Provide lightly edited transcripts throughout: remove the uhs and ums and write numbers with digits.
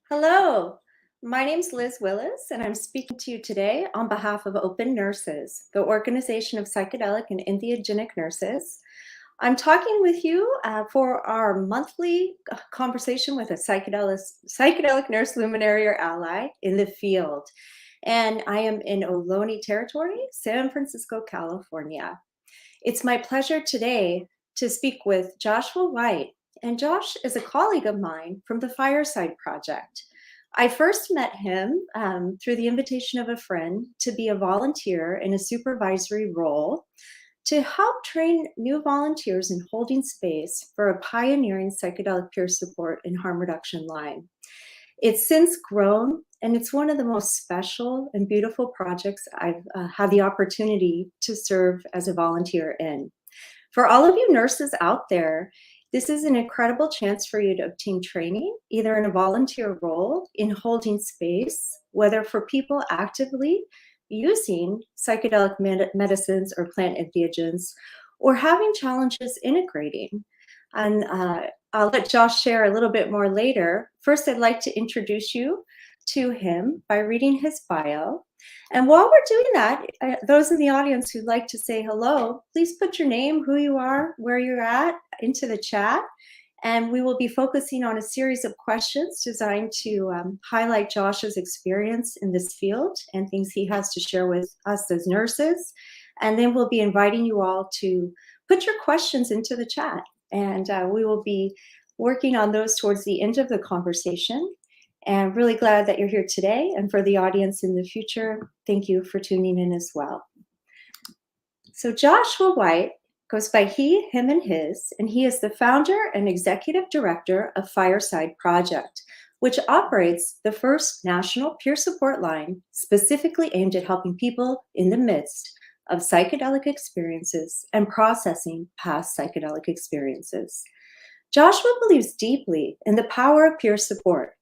Hello, my name's Liz Willis, and I'm speaking to you today on behalf of Open Nurses, the Organization of Psychedelic and Entheogenic Nurses. I'm talking with you for our monthly conversation with a psychedelic nurse luminary or ally in the field. And I am in Ohlone Territory, San Francisco, California. It's my pleasure today to speak with Joshua White. And Josh is a colleague of mine from the Fireside Project. I first met him through the invitation of a friend to be a volunteer in a supervisory role to help train new volunteers in holding space for a pioneering psychedelic peer support and harm reduction line. It's since grown, and it's one of the most special and beautiful projects I've had the opportunity to serve as a volunteer in. For all of you nurses out there, this is an incredible chance for you to obtain training, either in a volunteer role in holding space, whether for people actively using psychedelic medicines or plant entheogens, or having challenges integrating. And I'll let Josh share a little bit more later. First, I'd like to introduce you to him by reading his bio. And while we're doing that, those in the audience who'd like to say hello, please put your name, who you are, where you're at into the chat. And we will be focusing on a series of questions designed to highlight Josh's experience in this field and things he has to share with us as nurses. And then we'll be inviting you all to put your questions into the chat. And we will be working on those towards the end of the conversation. And really glad that you're here today. And for the audience in the future, thank you for tuning in as well. So Joshua White goes by he, him, and his, and he is the founder and executive director of Fireside Project, which operates the first national peer support line specifically aimed at helping people in the midst of psychedelic experiences and processing past psychedelic experiences. Joshua believes deeply in the power of peer support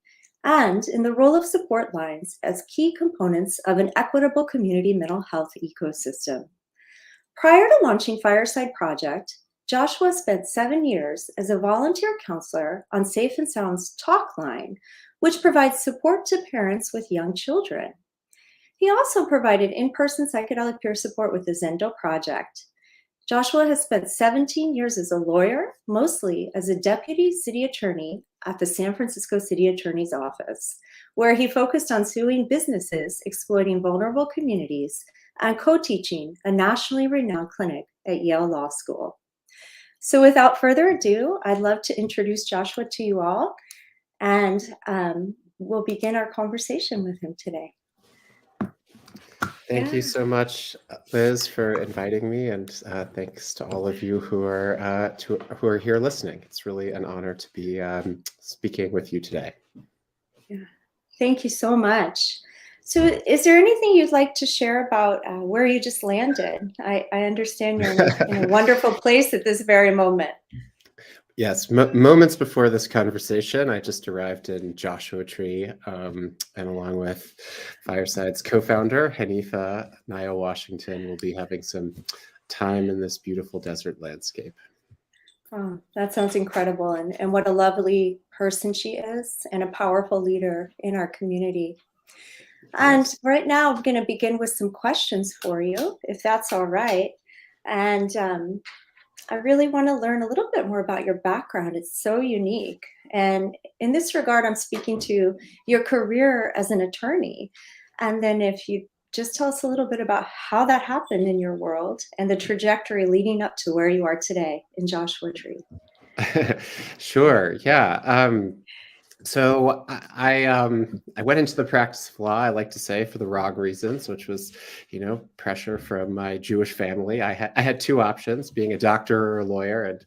and in the role of support lines as key components of an equitable community mental health ecosystem. Prior to launching Fireside Project, Joshua spent 7 years as a volunteer counselor on Safe and Sound's Talk Line, which provides support to parents with young children. He also provided in-person psychedelic peer support with the Zendo Project. Joshua has spent 17 years as a lawyer, mostly as a deputy city attorney at the San Francisco City Attorney's Office, where he focused on suing businesses exploiting vulnerable communities and co-teaching a nationally renowned clinic at Yale Law School. So without further ado, I'd love to introduce Joshua to you all, and we'll begin our conversation with him today. Thank you so much, Liz, for inviting me, and thanks to all of you who are here listening. It's really an honor to be speaking with you today. Yeah, thank you so much. So is there anything you'd like to share about where you just landed? I understand you're in a wonderful place at this very moment. Yes, moments before this conversation, I just arrived in Joshua Tree, and along with Fireside's co-founder, Hanifa Naya Washington, will be having some time in this beautiful desert landscape. Oh, that sounds incredible, and what a lovely person she is, and a powerful leader in our community. And right now, I'm going to begin with some questions for you, if that's all right. And I really want to learn a little bit more about your background. It's so unique. And in this regard, I'm speaking to your career as an attorney. And then if you just tell us a little bit about how that happened in your world and the trajectory leading up to where you are today in Joshua Tree. Sure, yeah. So I went into the practice of law, I like to say, for the wrong reasons, which was, pressure from my Jewish family. I had two options, being a doctor or a lawyer,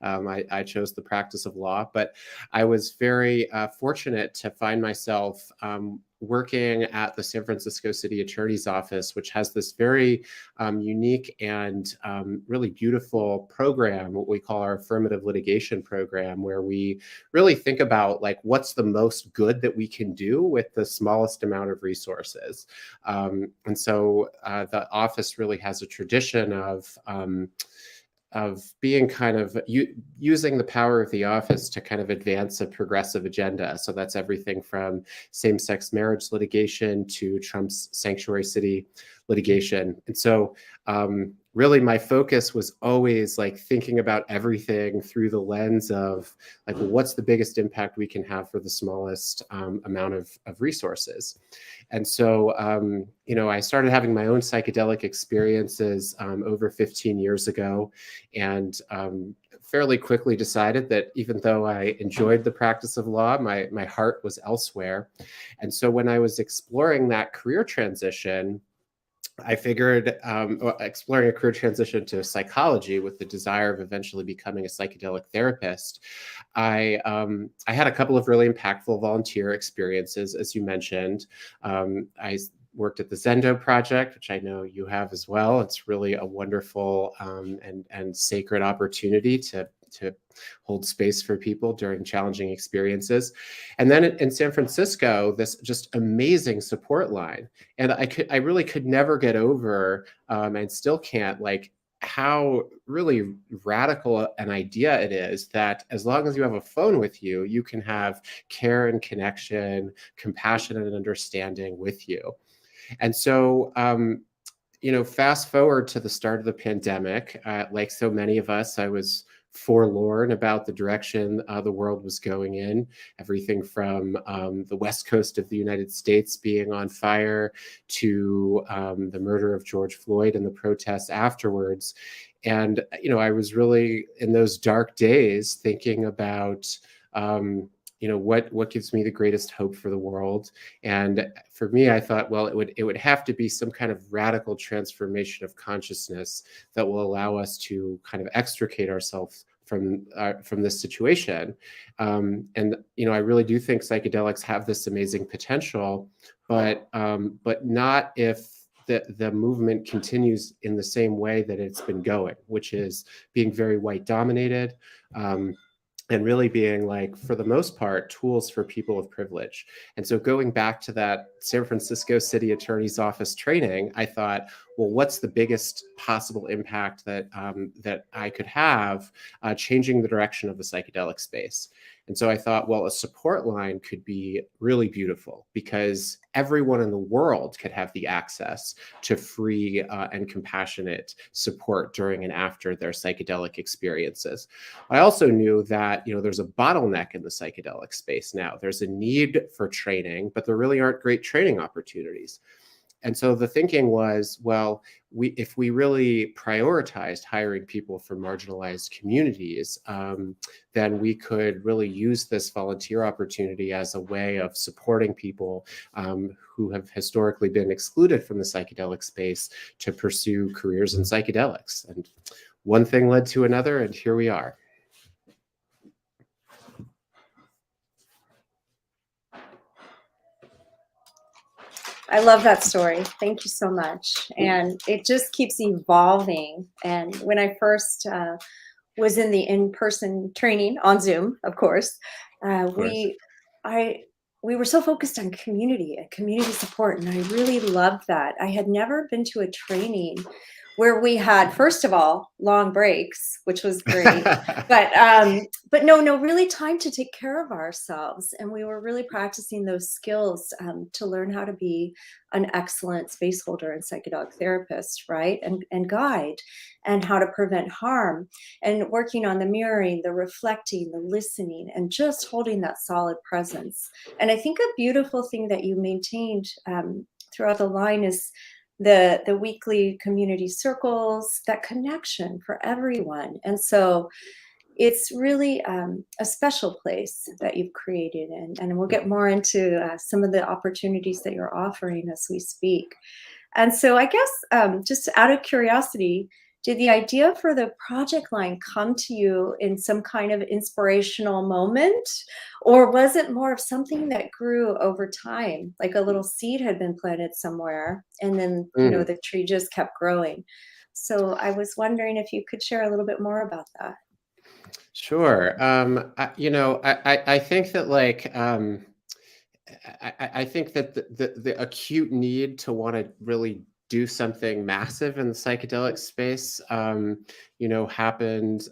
and I chose the practice of law. But I was very fortunate to find myself working at the San Francisco City Attorney's Office, which has this very unique and really beautiful program, what we call our affirmative litigation program, where we really think about what's the most good that we can do with the smallest amount of resources. And so the office really has a tradition of being kind of using the power of the office to kind of advance a progressive agenda. So that's everything from same-sex marriage litigation to Trump's sanctuary city litigation. And so really my focus was always like thinking about everything through the lens of like, well, what's the biggest impact we can have for the smallest amount of resources. And so, I started having my own psychedelic experiences over 15 years ago, and fairly quickly decided that even though I enjoyed the practice of law, my heart was elsewhere. And so when I was exploring that career transition, I figured exploring a career transition to psychology with the desire of eventually becoming a psychedelic therapist, I had a couple of really impactful volunteer experiences, as you mentioned. I worked at the Zendo Project, which I know you have as well. It's really a wonderful and sacred opportunity to hold space for people during challenging experiences. And then in San Francisco, this just amazing support line. And I really could never get over, and still can't, like how really radical an idea it is that as long as you have a phone with you, you can have care and connection, compassion and understanding with you. And so, fast forward to the start of the pandemic, like so many of us, I was forlorn about the direction the world was going in. Everything from the West Coast of the United States being on fire to the murder of George Floyd and the protests afterwards. And, I was really in those dark days thinking about, what gives me the greatest hope for the world. And for me, I thought, well, it would have to be some kind of radical transformation of consciousness that will allow us to kind of extricate ourselves from this situation. And I really do think psychedelics have this amazing potential, but not if the movement continues in the same way that it's been going, which is being very white dominated. And really being, like, for the most part, tools for people of privilege. And so going back to that San Francisco City Attorney's Office training, I thought, well, what's the biggest possible impact that I could have changing the direction of the psychedelic space? And so I thought, well, a support line could be really beautiful because everyone in the world could have the access to free and compassionate support during and after their psychedelic experiences. I also knew that, there's a bottleneck in the psychedelic space now. There's a need for training, but there really aren't great training opportunities. And so the thinking was, well, if we really prioritized hiring people from marginalized communities, then we could really use this volunteer opportunity as a way of supporting people who have historically been excluded from the psychedelic space to pursue careers in psychedelics. And one thing led to another, and here we are. I love that story. Thank you so much. And it just keeps evolving. And when I first was in the in-person training on Zoom, of course, we were so focused on community and community support, and I really loved that. I had never been to a training where we had, first of all, long breaks, which was great, but no, really time to take care of ourselves. And we were really practicing those skills to learn how to be an excellent space holder and psychedelic therapist, right? And guide, and how to prevent harm, and working on the mirroring, the reflecting, the listening, and just holding that solid presence. And I think a beautiful thing that you maintained throughout the line is the weekly community circles, that connection for everyone. And so it's really a special place that you've created, and we'll get more into some of the opportunities that you're offering as we speak. And so I guess just out of curiosity, did the idea for the project line come to you in some kind of inspirational moment, or was it more of something that grew over time, like a little seed had been planted somewhere and then the tree just kept growing? So I was wondering if you could share a little bit more about that. Sure. I think that, like, I think that the acute need to want to really do something massive in the psychedelic space, happened,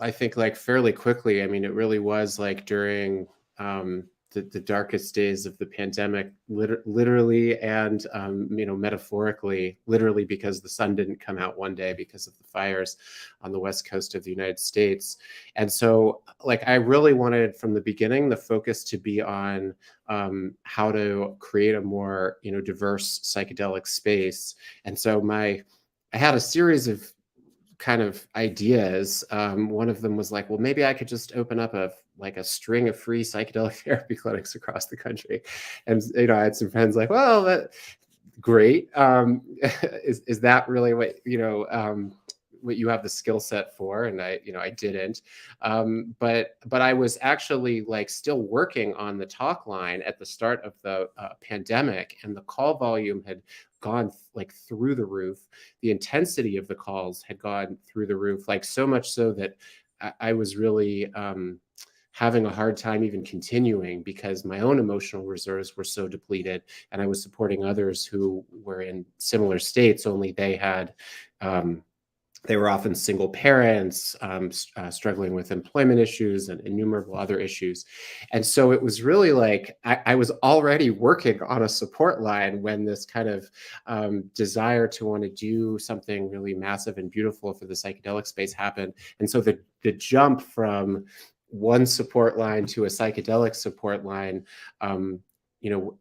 I think, like, fairly quickly. I mean, it really was like during the darkest days of the pandemic, literally and metaphorically, literally because the sun didn't come out one day because of the fires on the west coast of the United States. And so, like, I really wanted from the beginning the focus to be on how to create a more diverse psychedelic space. And so I had a series of kind of ideas. One of them was like, well, maybe I could just open up a string of free psychedelic therapy clinics across the country. And I had some friends like, well, that great. Is that really what you have the skill set for? And I didn't. But I was actually like still working on the talk line at the start of the pandemic, and the call volume had gone like through the roof. The intensity of the calls had gone through the roof, like so much so that I was really having a hard time even continuing because my own emotional reserves were so depleted, and I was supporting others who were in similar states, only they were often single parents, struggling with employment issues and innumerable other issues. And so it was really like I was already working on a support line when this kind of desire to want to do something really massive and beautiful for the psychedelic space happened. And so the jump from one support line to a psychedelic support line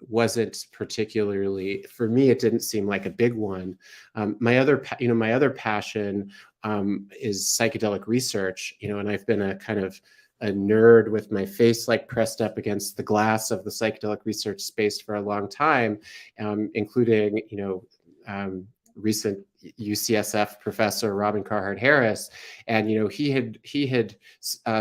wasn't particularly, for me, it didn't seem like a big one. My other passion is psychedelic research, and I've been a kind of a nerd with my face like pressed up against the glass of the psychedelic research space for a long time, including, recent UCSF professor Robin Carhart Harris. And he had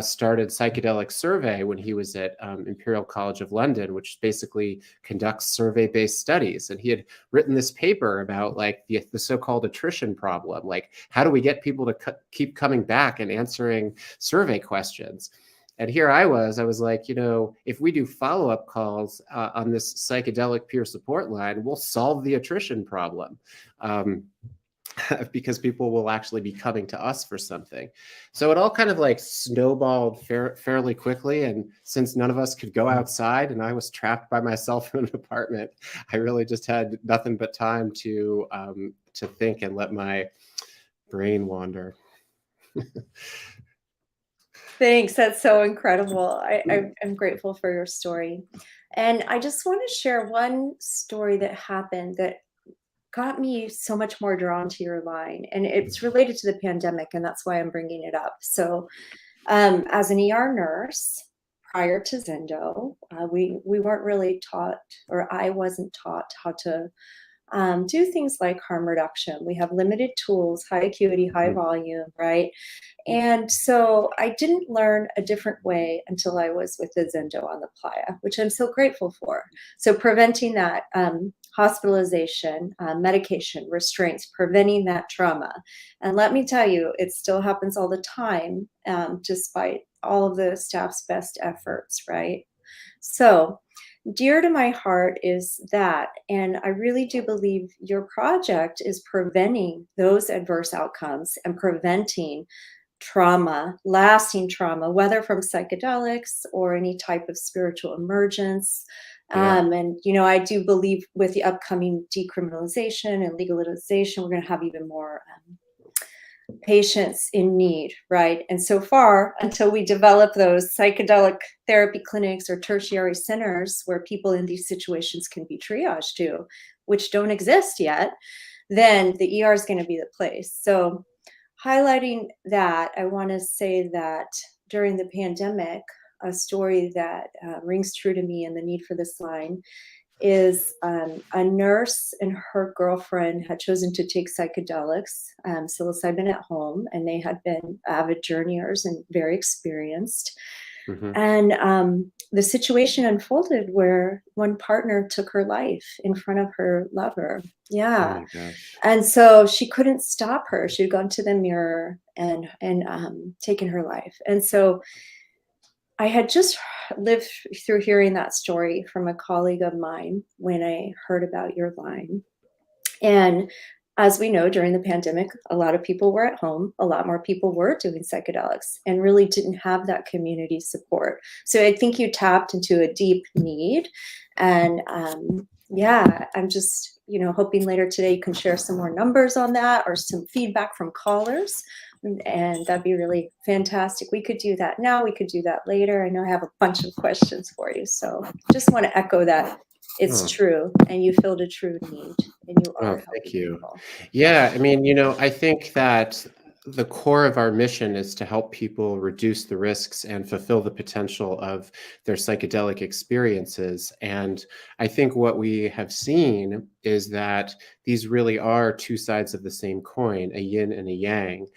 started Psychedelic Survey when he was at Imperial College of London, which basically conducts survey-based studies. And he had written this paper about like the so-called attrition problem, like how do we get people to keep coming back and answering survey questions. And here I was like, if we do follow-up calls on this psychedelic peer support line, we'll solve the attrition problem. Because people will actually be coming to us for something. So it all kind of like snowballed fairly quickly. And since none of us could go outside and I was trapped by myself in an apartment, I really just had nothing but time to think and let my brain wander. Thanks. That's so incredible. I'm grateful for your story. And I just want to share one story that happened that got me so much more drawn to your line. And it's related to the pandemic, and that's why I'm bringing it up. So as an ER nurse, prior to Zendo, we weren't really taught, or I wasn't taught how to do things like harm reduction. We have limited tools, high acuity, high volume, right? And so I didn't learn a different way until I was with the Zendo on the playa, which I'm so grateful for. So preventing that hospitalization, medication, restraints, preventing that trauma. And let me tell you, it still happens all the time, despite all of the staff's best efforts, right? So dear to my heart is that, and I really do believe your project is preventing those adverse outcomes and preventing trauma, lasting trauma, whether from psychedelics or any type of spiritual emergence. And, I do believe with the upcoming decriminalization and legalization, we're going to have even more patients in need, right? And so far, until we develop those psychedelic therapy clinics or tertiary centers where people in these situations can be triaged to, which don't exist yet, then the ER is going to be the place. So highlighting that, I want to say that during the pandemic, a story that rings true to me and the need for this line is a nurse and her girlfriend had chosen to take psychedelics, psilocybin at home, and they had been avid journeyers and very experienced. And the situation unfolded where one partner took her life in front of her lover. Yeah. Oh my gosh. And so she couldn't stop her. She'd gone to the mirror and taken her life. And so I had just lived through hearing that story from a colleague of mine when I heard about your line. And as we know, during the pandemic, a lot of people were at home. A lot more people were doing psychedelics and really didn't have that community support. So I think you tapped into a deep need. And yeah, I'm just, hoping later today you can share some more numbers on that or some feedback from callers. And that'd be really fantastic. We could do that now. We could do that later. I know I have a bunch of questions for you. So just want to echo that it's Oh, true and you filled a true need and you oh, are thank helping you. people. Yeah, I mean, I think that the core of our mission is to help people reduce the risks and fulfill the potential of their psychedelic experiences. And I think what we have seen is that these really are two sides of the same coin, a yin and a yang.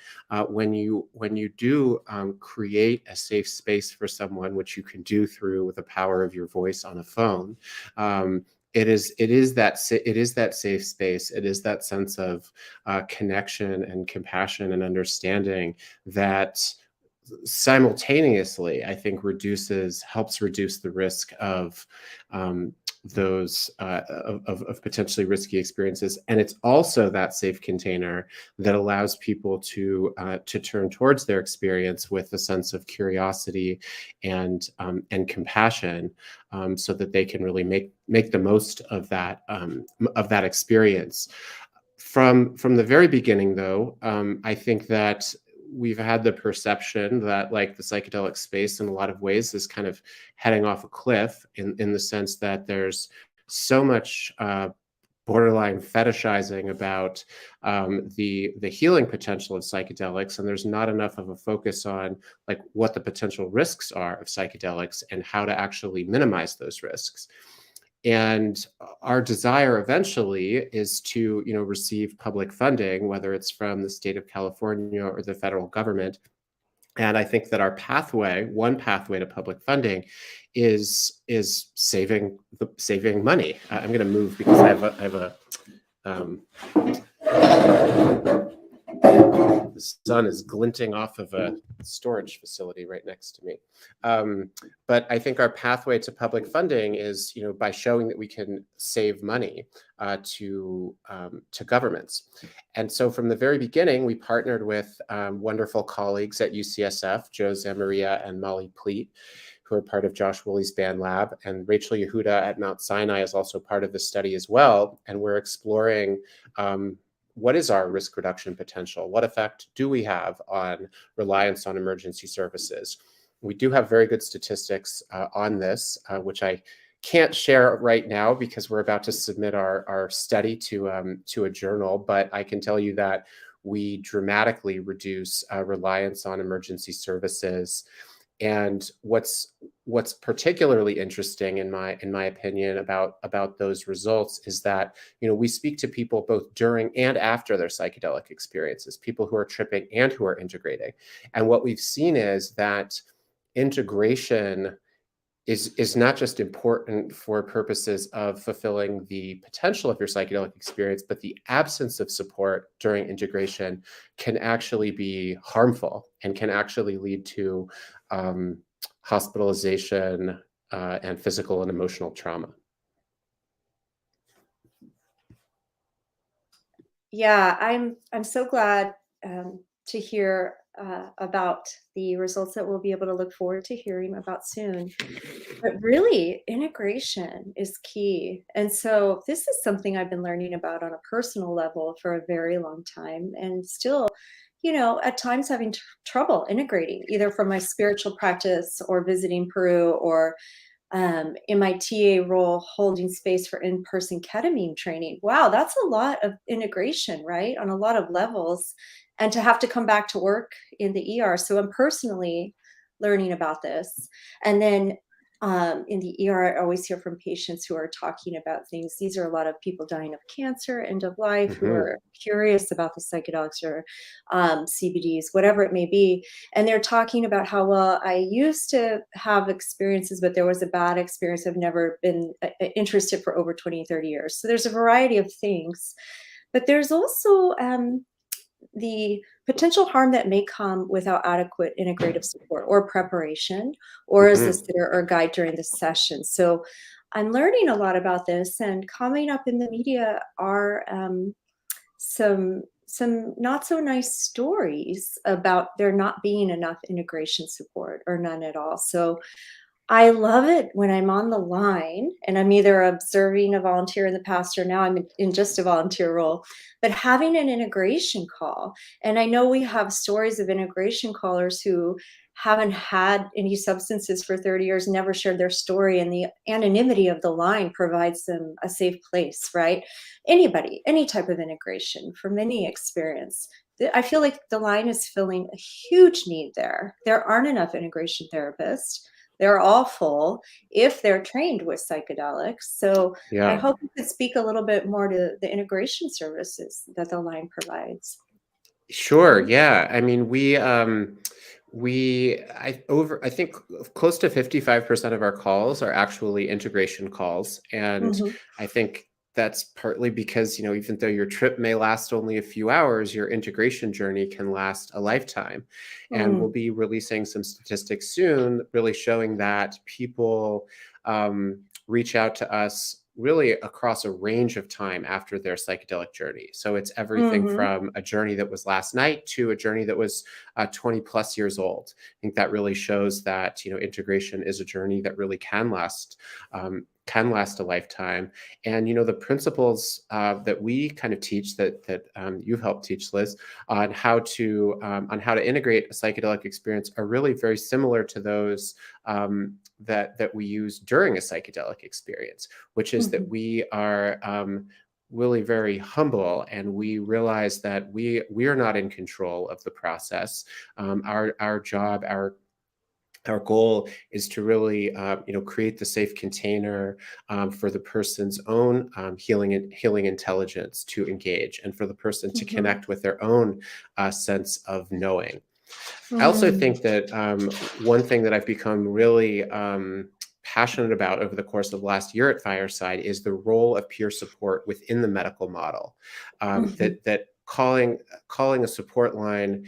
When you do create a safe space for someone, which you can do through the power of your voice on a phone, it is that safe space. It is that sense of connection and compassion and understanding that simultaneously, I think, helps reduce the risk of those of potentially risky experiences. And it's also that safe container that allows people to turn towards their experience with a sense of curiosity and compassion, so that they can really make the most of that experience. From the very beginning, though, I think that we've had the perception that, like, the psychedelic space in a lot of ways is kind of heading off a cliff, in the sense that there's so much borderline fetishizing about the healing potential of psychedelics, and there's not enough of a focus on, like, what the potential risks are of psychedelics and how to actually minimize those risks. And our desire eventually is to, receive public funding, whether it's from the state of California or the federal government. And I think that one pathway to public funding is saving money. I'm going to move because I have a um, the sun is glinting off of a storage facility right next to me. But I think our pathway to public funding is, by showing that we can save money to governments. And so from the very beginning, we partnered with wonderful colleagues at UCSF, Joe Zamaria and Molly Pleat, who are part of Josh Woolley's Band Lab, and Rachel Yehuda at Mount Sinai is also part of the study as well. And we're exploring what is our risk reduction potential? What effect do we have on reliance on emergency services? We do have very good statistics on this, which I can't share right now because we're about to submit our study to a journal, but I can tell you that we dramatically reduce reliance on emergency services. And what's particularly interesting, in my opinion, about those results is that, we speak to people both during and after their psychedelic experiences, people who are tripping and who are integrating. And what we've seen is that integration is not just important for purposes of fulfilling the potential of your psychedelic experience, but the absence of support during integration can actually be harmful and can actually lead to hospitalization and physical and emotional trauma. Yeah, I'm so glad to hear about the results that we'll be able to look forward to hearing about soon. But really, integration is key. And so this is something I've been learning about on a personal level for a very long time and still, at times having trouble integrating, either from my spiritual practice or visiting Peru or in my TA role holding space for in-person ketamine training. Wow, that's a lot of integration, right? On a lot of levels. And to have to come back to work in the ER. So I'm personally learning about this. And then in the ER, I always hear from patients who are talking about things. These are a lot of people dying of cancer, end of life, who Mhm. are curious about the psychedelics or CBDs, whatever it may be. And they're talking about how, well, I used to have experiences, but there was a bad experience. I've never been interested for over 20, 30 years. So there's a variety of things. But there's also the potential harm that may come without adequate integrative support or preparation, or as a Hmm. sitter or guide during the session. So I'm learning a lot about this, and coming up in the media are some not so nice stories about there not being enough integration support or none at all. So I love it when I'm on the line and I'm either observing a volunteer in the past or now I'm in just a volunteer role, but having an integration call. And I know we have stories of integration callers who haven't had any substances for 30 years, never shared their story, and the anonymity of the line provides them a safe place, right? Anybody, any type of integration from any experience. I feel like the line is filling a huge need there. There aren't enough integration therapists. They're all full if they're trained with psychedelics. So I Yeah. hope you could speak a little bit more to the integration services that the line provides. Sure. Yeah. I mean, I think close to 55% of our calls are actually integration calls. And Mhm. I think that's partly because, even though your trip may last only a few hours, your integration journey can last a lifetime. And we'll Mm, be releasing some statistics soon, really showing that people reach out to us really across a range of time after their psychedelic journey. So it's everything mhm, from a journey that was last night to a journey that was 20 plus years old. I think that really shows that integration is a journey that really can last a lifetime. And the principles that we kind of teach that you've helped teach, Liz, on how to integrate a psychedelic experience are really very similar to those that we use during a psychedelic experience, which is that mhm, we are really very humble, and we realize that we are not in control of the process. Our job, our goal is to really create the safe container for the person's own healing intelligence to engage, and for the person to mhm, connect with their own sense of knowing. I also mm, think that one thing that I've become really passionate about over the course of the last year at Fireside is the role of peer support within the medical model. mhm, That calling a support line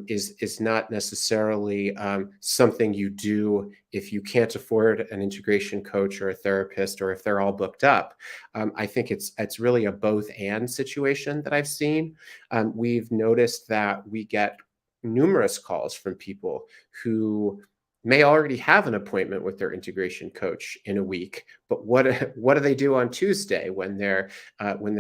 is not necessarily something you do if you can't afford an integration coach or a therapist, or if they're all booked up. I think it's really a both and situation that I've seen. We've noticed that we get numerous calls from people who may already have an appointment with their integration coach in a week, but what do they do on Tuesday when their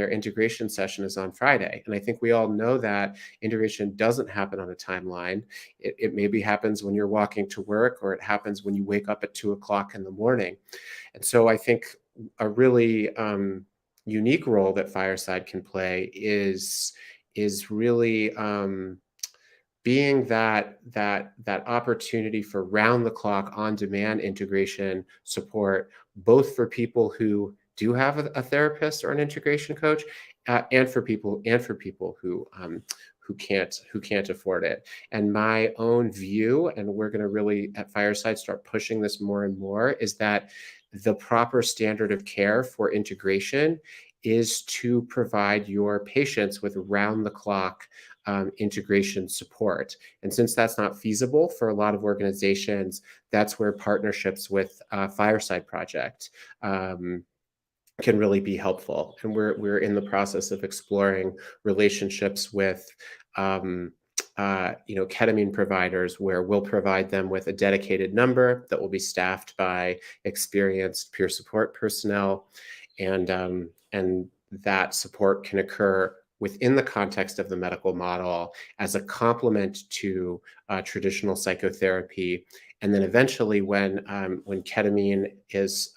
integration session is on Friday? And I think we all know that integration doesn't happen on a timeline. It maybe happens when you're walking to work, or it happens when you wake up at 2 o'clock in the morning. And so I think a really unique role that Fireside can play is really being that opportunity for round the clock on demand integration support, both for people who do have a therapist or an integration coach, and for people who can't afford it. And my own view, and we're going to really at Fireside start pushing this more and more, is that the proper standard of care for integration is to provide your patients with round the clock integration support. And since that's not feasible for a lot of organizations, that's where partnerships with Fireside Project can really be helpful. And we're in the process of exploring relationships with ketamine providers, where we'll provide them with a dedicated number that will be staffed by experienced peer support personnel, and that support can occur within the context of the medical model as a complement to traditional psychotherapy. And then eventually, when ketamine is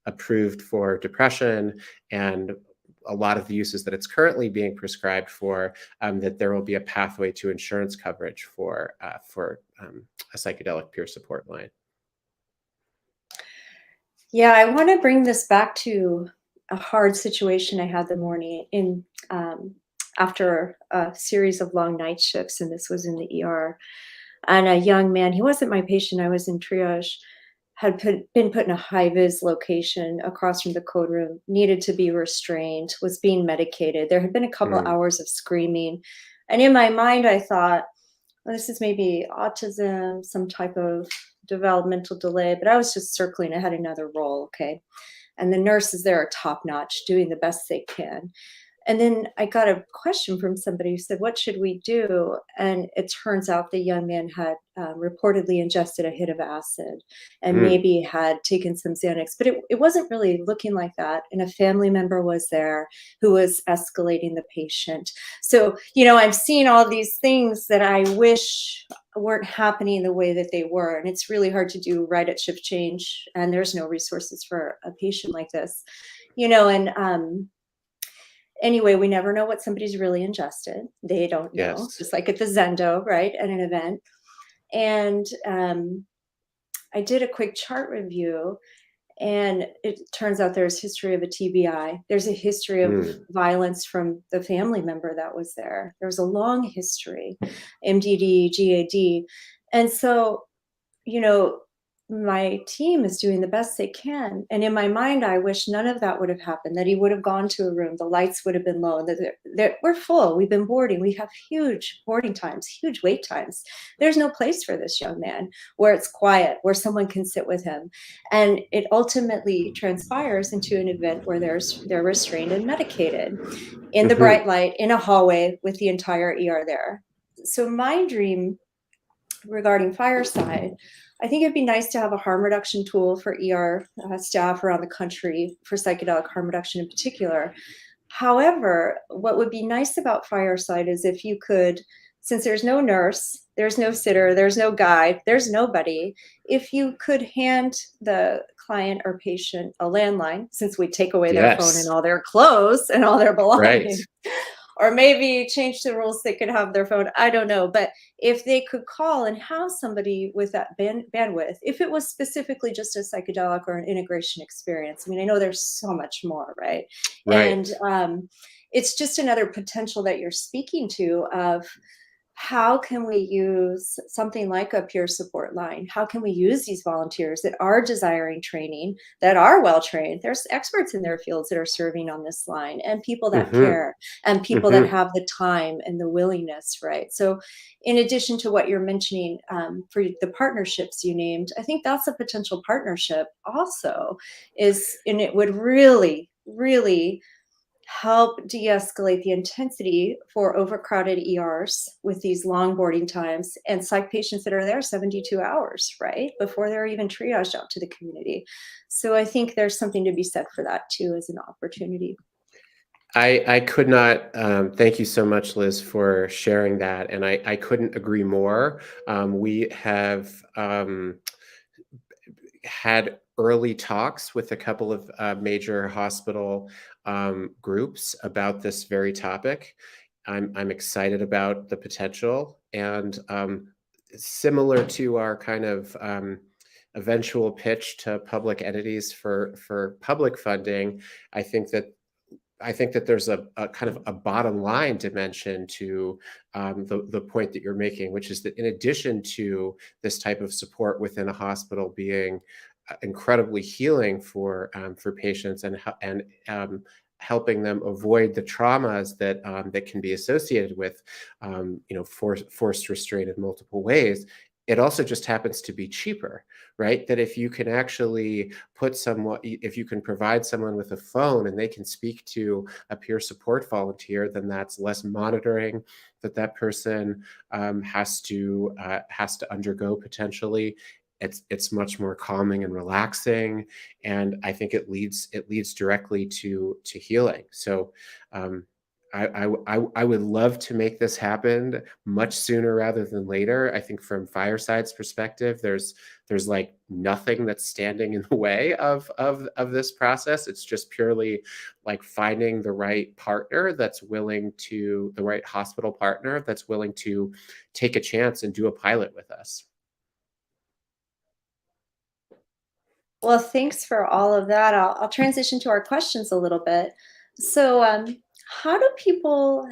approved for depression, and a lot of the uses that it's currently being prescribed for, that there will be a pathway to insurance coverage for a psychedelic peer support line. Yeah, I want to bring this back to a hard situation I had the morning in after a series of long night shifts, and this was in the ER. And a young man, he wasn't my patient, I was in triage, had been put in a high vis location across from the code room, needed to be restrained, was being medicated. There had been a couple Mm, hours of screaming. And in my mind, I thought, well, this is maybe autism, some type of developmental delay, but I was just circling. I had another role, okay? And the nurses there are top notch, doing the best they can. And then I got a question from somebody who said, "What should we do?" And it turns out the young man had reportedly ingested a hit of acid and Mm. maybe had taken some Xanax, but it wasn't really looking like that. And a family member was there who was escalating the patient. So, I'm seeing all these things that I wish weren't happening the way that they were. And it's really hard to do right at shift change. And there's no resources for a patient like this, and anyway, we never know what somebody's really ingested. They don't know, Yes. just like at the Zendo, right, at an event. And I did a quick chart review, and it turns out there's history of a TBI. There's a history of Mm. violence from the family member that was there. There's a long history, MDD, GAD. And so, you know, my team is doing the best they can. And in my mind, I wish none of that would have happened, that he would have gone to a room, the lights would have been low, and that we're full. We've been boarding. We have huge boarding times, huge wait times. There's no place for this young man where it's quiet, where someone can sit with him. And it ultimately transpires into an event where they're restrained and medicated in the Hmm. bright light in a hallway with the entire ER there. So my dream regarding Fireside, I think it'd be nice to have a harm reduction tool for ER staff around the country for psychedelic harm reduction in particular. However, what would be nice about Fireside is if you could, since there's no nurse, there's no sitter, there's no guide, there's nobody, if you could hand the client or patient a landline, since we take away their phone and Yes. all their clothes and all their Right. belongings, or maybe change the rules, they could have their phone, I don't know. But if they could call and have somebody with that bandwidth, if it was specifically just a psychedelic or an integration experience, I mean, I know there's so much more, right? Right. And it's just another potential that you're speaking to of how can we use something like a peer support line? How can we use these volunteers that are desiring training, that are well trained? There's experts in their fields that are serving on this line, and people that Hmm. care, and people that Hmm. have the time and the willingness, right? So, in addition to what you're mentioning for the partnerships you named, I think that's a potential partnership also, and it would really, really help de-escalate the intensity for overcrowded ERs with these long boarding times and psych patients that are there 72 hours, right? Before they're even triaged out to the community. So I think there's something to be said for that too as an opportunity. I could not, thank you so much, Liz, for sharing that. And I couldn't agree more. We have had early talks with a couple of major hospital groups about this very topic. I'm excited about the potential, and similar to our kind of eventual pitch to public entities for public funding, I think that there's a kind of a bottom line dimension to the point that you're making, which is that in addition to this type of support within a hospital being incredibly healing for patients and helping them avoid the traumas that can be associated with forced restraint in multiple ways. It also just happens to be cheaper, right? That if you can actually if you can provide someone with a phone and they can speak to a peer support volunteer, then that's less monitoring that person has to undergo potentially. It's much more calming and relaxing, and I think it leads directly to healing. So I would love to make this happen much sooner rather than later. I think from Fireside's perspective, there's like nothing that's standing in the way of this process. It's just purely like finding the right partner the right hospital partner that's willing to take a chance and do a pilot with us. Well, thanks for all of that. I'll transition to our questions a little bit. So, how do people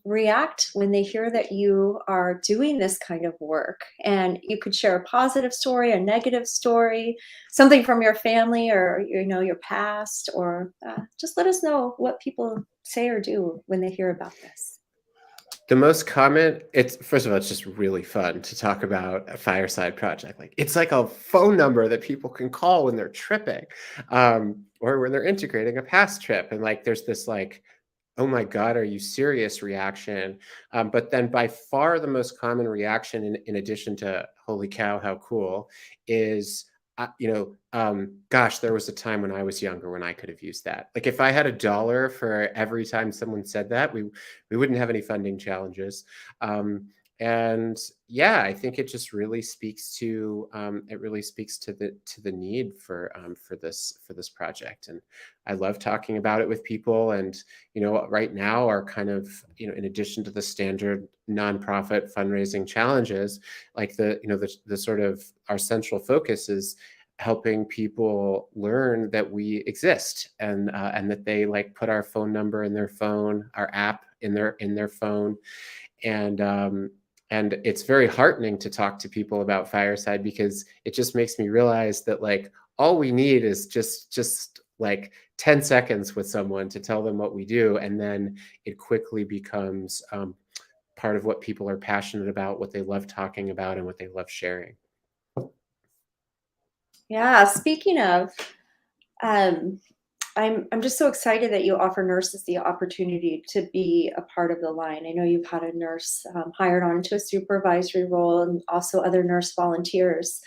react when they hear that you are doing this kind of work? And you could share a positive story, a negative story, something from your family or your past, or just let us know what people say or do when they hear about this. The most common, it's first of all, it's just really fun to talk about a Fireside Project. Like it's like a phone number that people can call when they're tripping, or when they're integrating a past trip. And like there's this like, oh my God, are you serious reaction? But then by far the most common reaction, in addition to holy cow, how cool, is gosh, there was a time when I was younger when I could have used that. Like if I had $1 for every time someone said that, we wouldn't have any funding challenges. And yeah, I think it just really speaks to the need for this project. And I love talking about it with people. And right now are kind of in addition to the standard nonprofit fundraising challenges, like the sort of our central focus is helping people learn that we exist, and that they like put our phone number in their phone, our app in their phone. And it's very heartening to talk to people about Fireside, because it just makes me realize that like all we need is just like 10 seconds with someone to tell them what we do, and then it quickly becomes part of what people are passionate about, what they love talking about, and what they love sharing. Yeah, speaking of, um, I'm just so excited that you offer nurses the opportunity to be a part of the line. I know you've had a nurse hired onto a supervisory role, and also other nurse volunteers.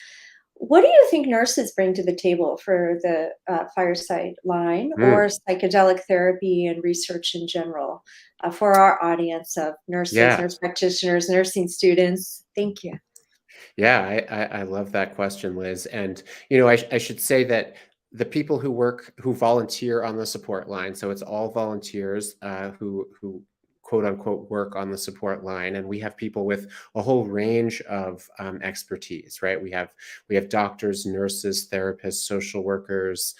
What do you think nurses bring to the table for the Fireside line, or Mm, psychedelic therapy and research in general, for our audience of nurses, yeah. nurse practitioners, nursing students? Thank you. Yeah, I love that question, Liz. And I should say that the people who volunteer on the support line, so it's all volunteers who quote unquote work on the support line, and we have people with a whole range of expertise, right? We have doctors, nurses, therapists, social workers.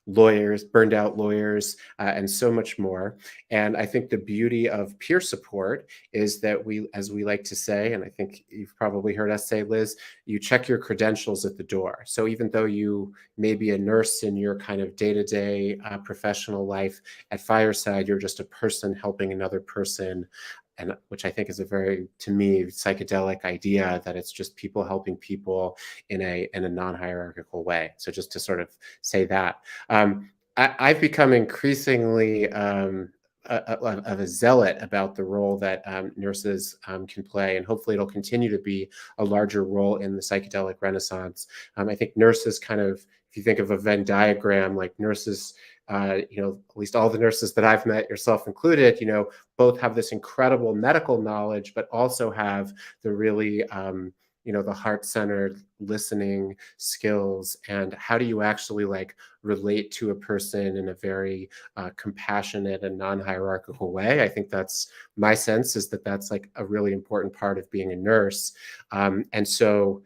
Lawyers, burned out lawyers, and so much more. And I think the beauty of peer support is that we, as we like to say, and I think you've probably heard us say, Liz, you check your credentials at the door. So even though you may be a nurse in your kind of day-to-day professional life, at Fireside, you're just a person helping another person. And which I think is a very, to me, psychedelic idea, that it's just people helping people in a non-hierarchical way. So just to sort of say that. I've become increasingly of a zealot about the role that nurses can play, and hopefully it'll continue to be a larger role in the psychedelic renaissance. I think nurses kind of, if you think of a Venn diagram, like nurses, at least all the nurses that I've met, yourself included, both have this incredible medical knowledge, but also have the really the heart-centered listening skills. And how do you actually like relate to a person in a very compassionate and non-hierarchical way? I think that's my sense, is that that's like a really important part of being a nurse. And so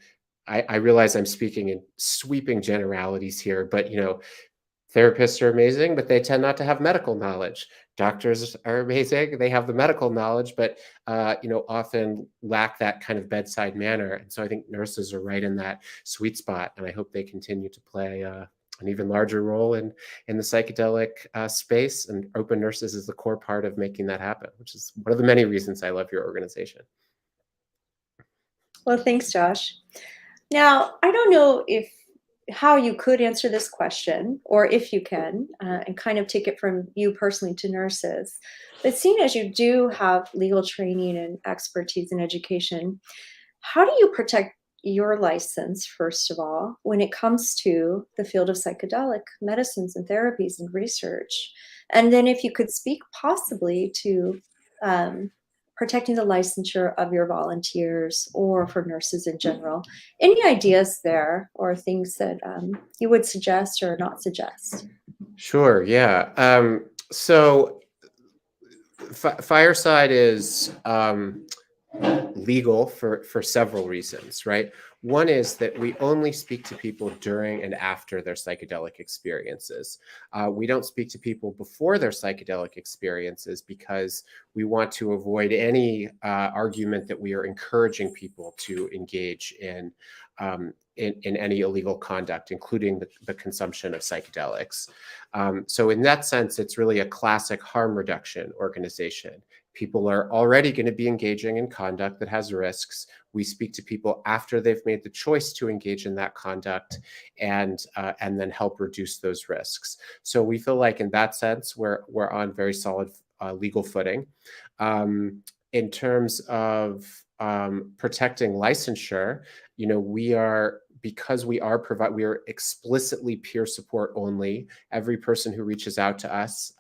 I realize I'm speaking in sweeping generalities here, but therapists are amazing, but they tend not to have medical knowledge. Doctors are amazing; they have the medical knowledge, but often lack that kind of bedside manner. And so I think nurses are right in that sweet spot, and I hope they continue to play an even larger role in the psychedelic space. And Open Nurses is the core part of making that happen, which is one of the many reasons I love your organization. Well, thanks, Josh. Now, I don't know if how you could answer this question, or if you can, and kind of take it from you personally to nurses. But seeing as you do have legal training and expertise in education, how do you protect your license, first of all, when it comes to the field of psychedelic medicines and therapies and research? And then if you could speak possibly to um, protecting the licensure of your volunteers, or for nurses in general. Any ideas there, or things that you would suggest or not suggest? Sure. Yeah. So Fireside is legal for several reasons, right? One is that we only speak to people during and after their psychedelic experiences. We don't speak to people before their psychedelic experiences, because we want to avoid any argument that we are encouraging people to engage in any illegal conduct, including the consumption of psychedelics. So in that sense, it's really a classic harm reduction organization. people are already going to be engaging in conduct that has risks. We speak to people after they've made the choice to engage in that conduct, and then help reduce those risks. So we feel like in that sense, we're on very solid legal footing. In terms of protecting licensure, because we are explicitly peer support only. Every person who reaches out to us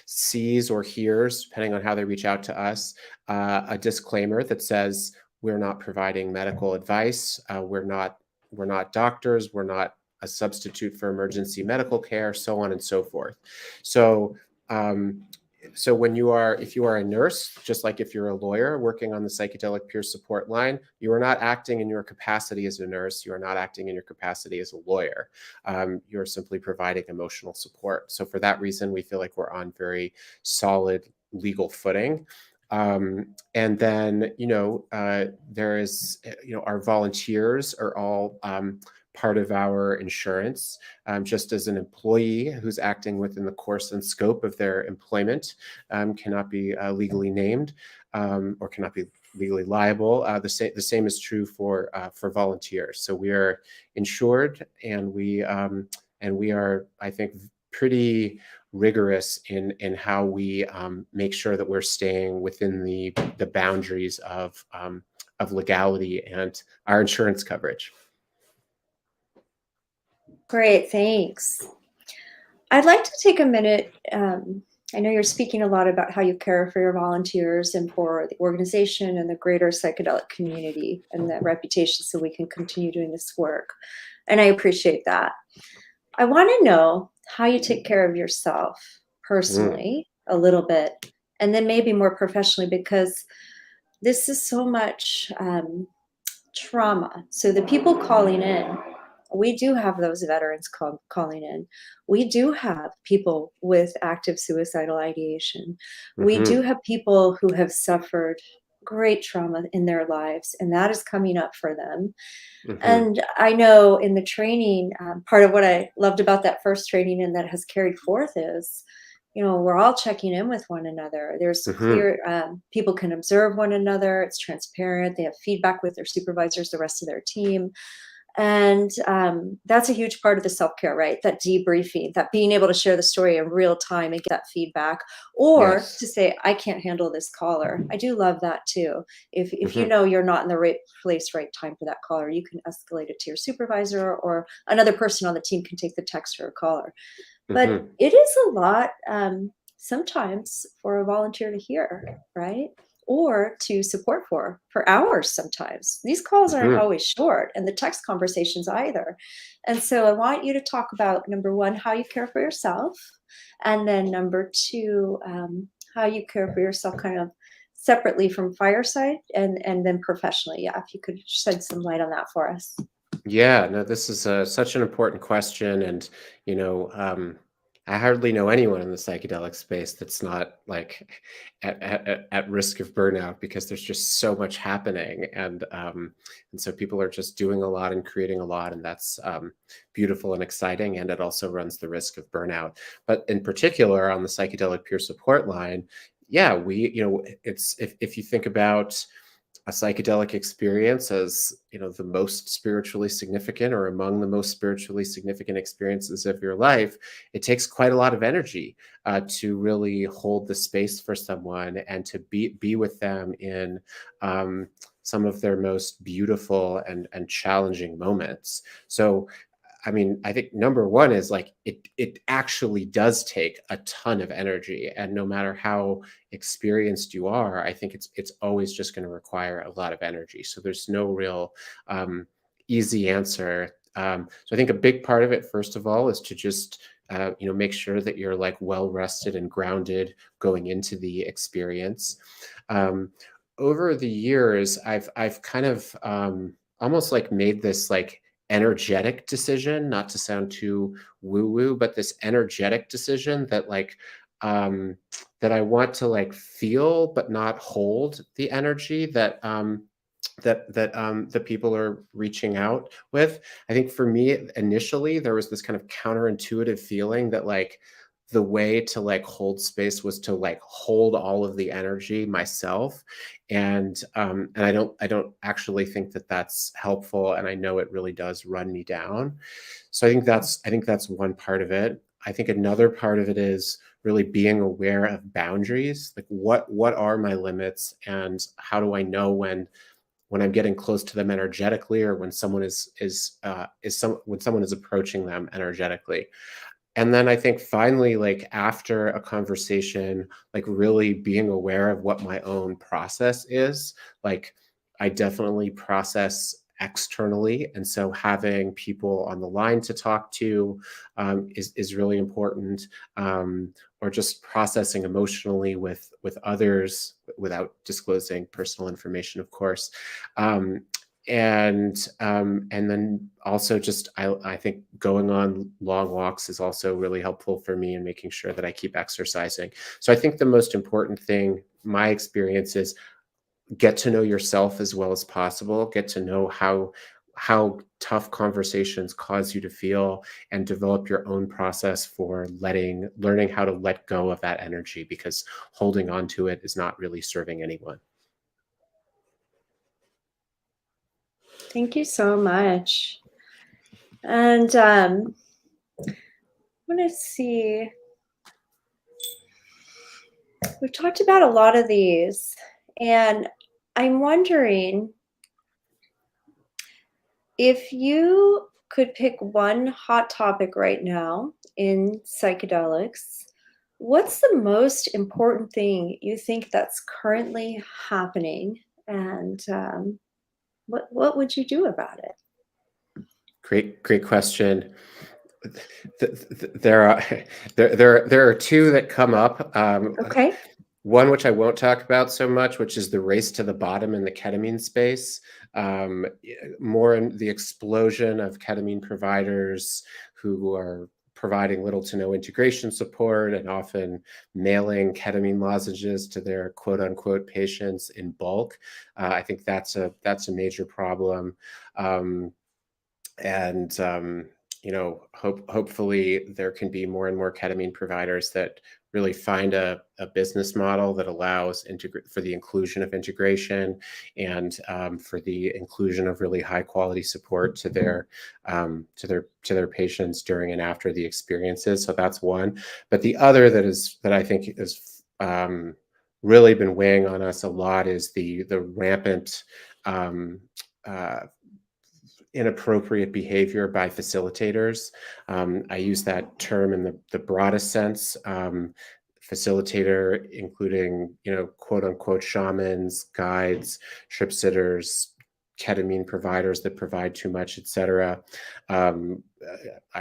sees or hears, depending on how they reach out to us, a disclaimer that says we're not providing medical advice. We're not doctors. We're not a substitute for emergency medical care, so on and so forth. So if you are a nurse, just like if you're a lawyer working on the psychedelic peer support line, you are not acting in your capacity as a nurse. You are not acting in your capacity as a lawyer. You're simply providing emotional support. So for that reason, we feel like we're on very solid legal footing. And then, there is, our volunteers are all part of our insurance. Just as an employee who's acting within the course and scope of their employment cannot be legally named or cannot be legally liable. The same is true for volunteers. So we are insured, and we are, I think, pretty rigorous in how we make sure that we're staying within the boundaries of legality and our insurance coverage. Great, thanks. I'd like to take a minute. I know you're speaking a lot about how you care for your volunteers and for the organization and the greater psychedelic community and the reputation, so we can continue doing this work. And I appreciate that. I want to know how you take care of yourself personally a little bit, and then maybe more professionally, because this is so much trauma. So the people calling in, we do have those veterans calling in. We do have people with active suicidal ideation. We do have people who have suffered great trauma in their lives, and that is coming up for them. And I know in the training, part of what I loved about that first training and that has carried forth is, we're all checking in with one another. There's clear, people can observe one another. It's transparent. They have feedback with their supervisors, the rest of their team. And that's a huge part of the self-care, right? That debriefing, that being able to share the story in real time and get that feedback, or to say, I can't handle this caller. I do love that too. If you know you're not in the right place, right time for that caller, you can escalate it to your supervisor, or another person on the team can take the text or a caller. But it is a lot sometimes for a volunteer to hear, right? Or to support for hours sometimes. These calls aren't always short, and the text conversations either. And so I want you to talk about, number one, how you care for yourself, and then number two, how you care for yourself kind of separately from Fireside, and then professionally. Yeah, if you could shed some light on that for us. Yeah, no, this is such an important question. And, I hardly know anyone in the psychedelic space that's not like at risk of burnout, because there's just so much happening. And so people are just doing a lot and creating a lot, and that's beautiful and exciting. And it also runs the risk of burnout. But in particular, on the psychedelic peer support line, yeah, it's if you think about a psychedelic experience as, the most spiritually significant, or among the most spiritually significant experiences of your life, it takes quite a lot of energy to really hold the space for someone and to be with them in some of their most beautiful and challenging moments. So I mean, I think number one is like it actually does take a ton of energy, and no matter how experienced you are, I think it's always just going to require a lot of energy. So there's no real easy answer. So I think a big part of it, first of all, is to just make sure that you're like well rested and grounded going into the experience. Over the years, I've kind of almost like made this like energetic decision, not to sound too woo-woo, but this energetic decision that like that I want to like feel but not hold the energy that that people are reaching out with. I think for me initially there was this kind of counterintuitive feeling that like the way to like hold space was to like hold all of the energy myself. And I don't actually think that that's helpful. And I know it really does run me down. So I think that's one part of it. I think another part of it is really being aware of boundaries. Like what are my limits, and how do I know when I'm getting close to them energetically, or when someone when someone is approaching them energetically. And then I think finally, like after a conversation, like really being aware of what my own process is. Like I definitely process externally. And so having people on the line to talk to is really important. Or just processing emotionally with others without disclosing personal information, of course. Um, and then also just I think going on long walks is also really helpful for me, and making sure that I keep exercising. So I think the most important thing, my experience, is get to know yourself as well as possible, get to know how tough conversations cause you to feel, and develop your own process for learning how to let go of that energy, because holding on to it is not really serving anyone. Thank you so much. And I want to see, we've talked about a lot of these, and I'm wondering if you could pick one hot topic right now in psychedelics, what's the most important thing you think that's currently happening, and what would you do about it? Great question. There are there are two that come up. Okay. One which I won't talk about so much, which is the race to the bottom in the ketamine space. Um, More in the explosion of ketamine providers who are providing little to no integration support, and often mailing ketamine lozenges to their quote unquote patients in bulk. I think that's a major problem. Um, and hopefully there can be more and more ketamine providers that really find a business model that allows for the inclusion of integration, and for the inclusion of really high quality support to their patients during and after the experiences. So that's one. But the other that I think is really been weighing on us a lot is the rampant um, uh, inappropriate behavior by facilitators. I use that term in the broadest sense. Facilitator, including, quote unquote shamans, guides, trip sitters, ketamine providers that provide too much, etc. I've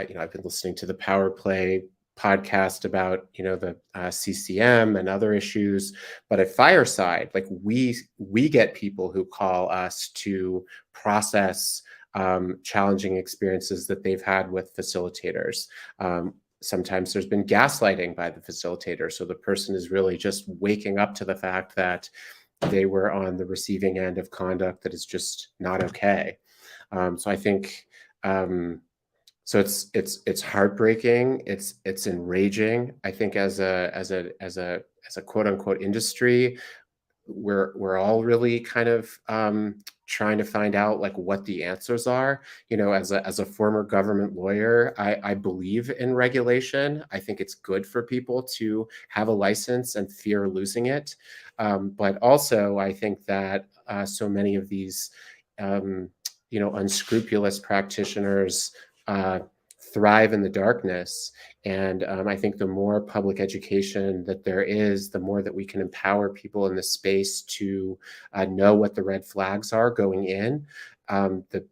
been listening to the Power Play podcast about the CCM and other issues, but at Fireside, like we get people who call us to process challenging experiences that they've had with facilitators. Sometimes there's been gaslighting by the facilitator. So the person is really just waking up to the fact that they were on the receiving end of conduct that is just not okay. So I think so it's heartbreaking. It's enraging. I think as a quote unquote industry, we're all really kind of trying to find out like what the answers are. As a former government lawyer, I believe in regulation. I think it's good for people to have a license and fear losing it. But also, I think that so many of these unscrupulous practitioners thrive in the darkness. And I think the more public education that there is, the more that we can empower people in the space to know what the red flags are going in, the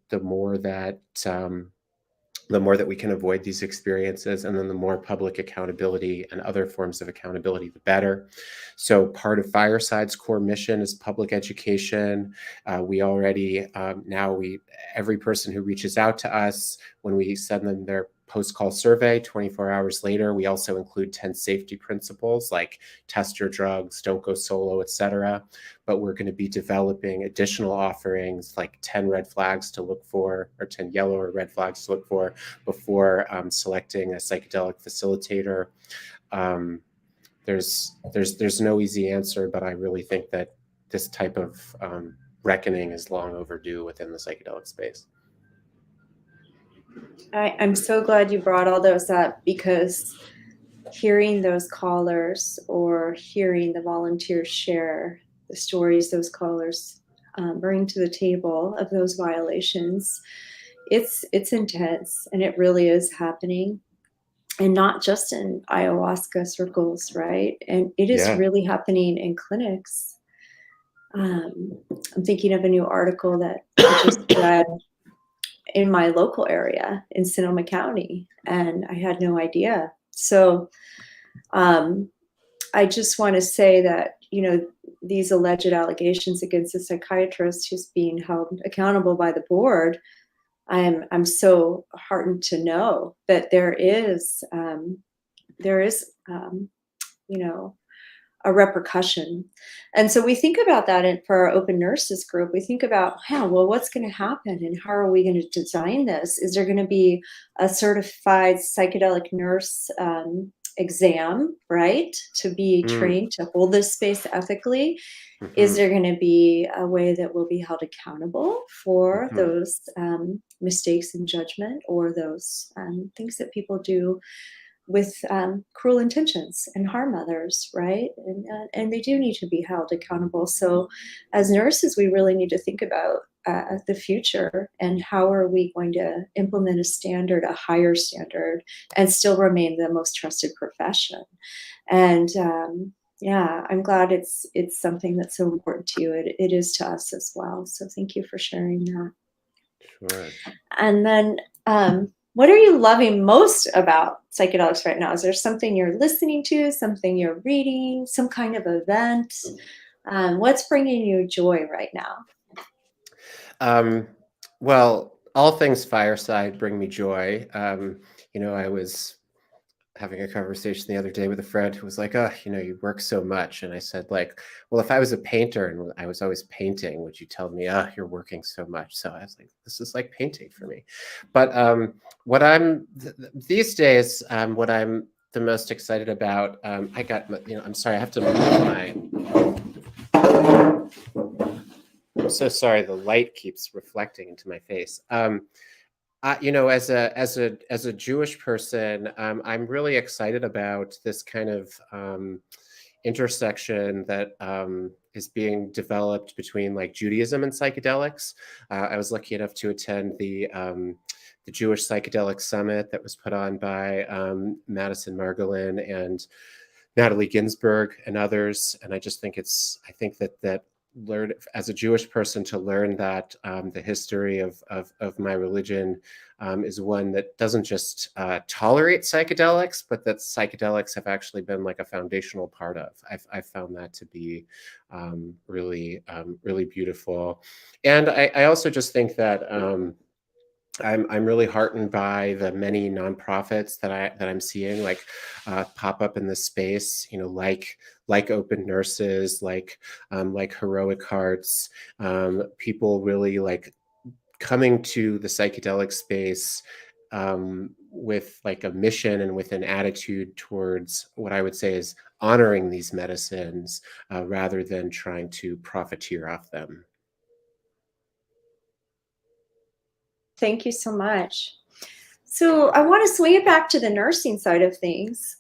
more that we can avoid these experiences, and then the more public accountability and other forms of accountability, the better. So part of Fireside's core mission is public education. We already, every person who reaches out to us, when we send them their post-call survey 24 hours later, we also include 10 safety principles like test your drugs, don't go solo, etc. But we're going to be developing additional offerings like 10 red flags to look for, or 10 yellow or red flags to look for before selecting a psychedelic facilitator. there's no easy answer, but I really think that this type of reckoning is long overdue within the psychedelic space. I'm so glad you brought all those up, because hearing those callers or hearing the volunteers share the stories those callers bring to the table of those violations, it's intense, and it really is happening. And not just in ayahuasca circles, right? And it is Yeah. really happening in clinics. I'm thinking of a new article that I just read in my local area in Sonoma County, and I had no idea. So I just want to say that, these alleged allegations against a psychiatrist who's being held accountable by the board, I'm so heartened to know that there is a repercussion. And so we think about that for our open nurses group. We think about, well, what's going to happen and how are we going to design this? Is there going to be a certified psychedelic nurse exam, right, to be trained to hold this space ethically? Is there going to be a way that we'll be held accountable for those mistakes in judgment, or those things that people do with cruel intentions and harm others, right? And they do need to be held accountable. So as nurses, we really need to think about the future, and how are we going to implement a standard, a higher standard, and still remain the most trusted profession. And I'm glad it's something that's so important to you. It is to us as well. So thank you for sharing that. Sure. And then what are you loving most about psychedelics right now? Is there something you're listening to, something you're reading, some kind of event? What's bringing you joy right now? Well, all things Fireside bring me joy. I was having a conversation the other day with a friend who was like, "Oh, you work so much," and I said, like, "Well, if I was a painter and I was always painting, would you tell me, oh, you're working so much?" So I was like, "This is like painting for me." But what I'm these days, what I'm the most excited about, I got, I'm sorry, I have to move I'm so sorry. The light keeps reflecting into my face. As a Jewish person, I'm really excited about this kind of intersection that is being developed between like Judaism and psychedelics. I was lucky enough to attend the Jewish Psychedelic Summit that was put on by Madison Margolin and Natalie Ginsburg and others, and I think that learn as a Jewish person to learn that the history of my religion is one that doesn't just tolerate psychedelics, but that psychedelics have actually been like a foundational part of. I've found that to be really beautiful, and I also just think that. I'm really heartened by the many nonprofits that I'm seeing like pop up in this space. Like Open Nurses, like Heroic Hearts, people really like coming to the psychedelic space with like a mission and with an attitude towards what I would say is honoring these medicines rather than trying to profiteer off them. Thank you so much. So I want to swing it back to the nursing side of things.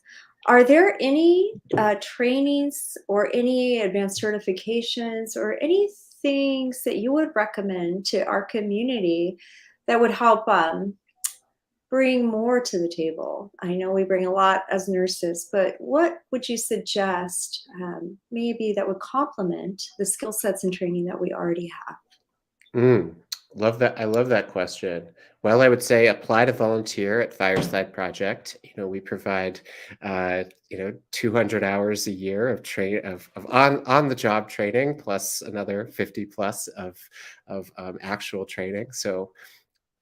Are there any trainings or any advanced certifications or any things that you would recommend to our community that would help bring more to the table? I know we bring a lot as nurses, but what would you suggest maybe that would complement the skill sets and training that we already have? Love that. I love that question. Well, I would say apply to volunteer at Fireside Project. We provide, 200 hours a year of on the job training, plus another 50 plus of actual training. So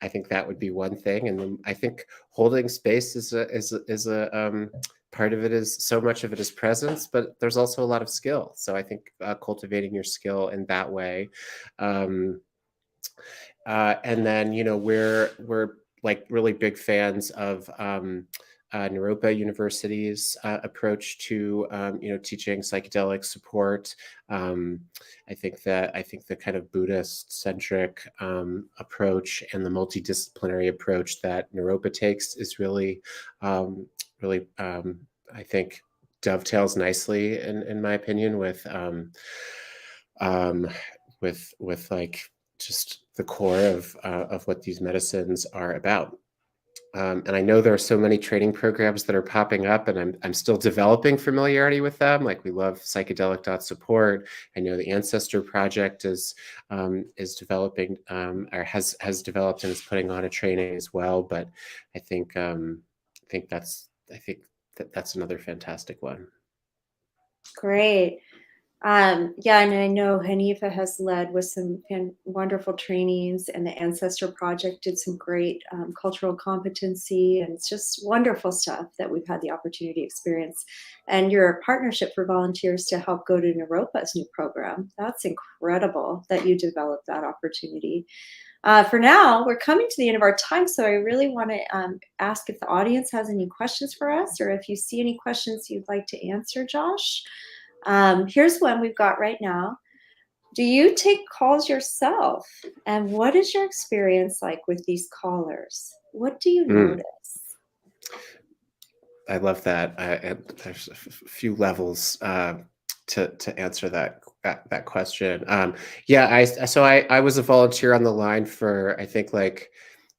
I think that would be one thing. And then I think holding space is a part of it. Is so much of it is presence, but there's also a lot of skill. So I think cultivating your skill in that way. And then we're like really big fans of Naropa University's approach to teaching psychedelic support. I think the kind of Buddhist-centric approach and the multidisciplinary approach that Naropa takes is really, I think, dovetails nicely, in my opinion, with like just the core of what these medicines are about. And I know there are so many training programs that are popping up, and I'm still developing familiarity with them. Like, we love psychedelic.support. I know the Ancestor Project is developing, or has developed and is putting on a training as well. But I think that's another fantastic one. Great. Yeah, and I know Hanifa has led with some wonderful trainings, and the Ancestor Project did some great cultural competency, and it's just wonderful stuff that we've had the opportunity to experience. And your partnership for volunteers to help go to Naropa's new program, that's incredible that you developed that opportunity. For now, we're coming to the end of our time, so I really want to ask if the audience has any questions for us, or if you see any questions you'd like to answer, Josh. Here's one we've got right now. Do you take calls yourself? And what is your experience like with these callers? What do you notice? I love that. There's a few levels to answer that question. Yeah, I was a volunteer on the line for, I think, like,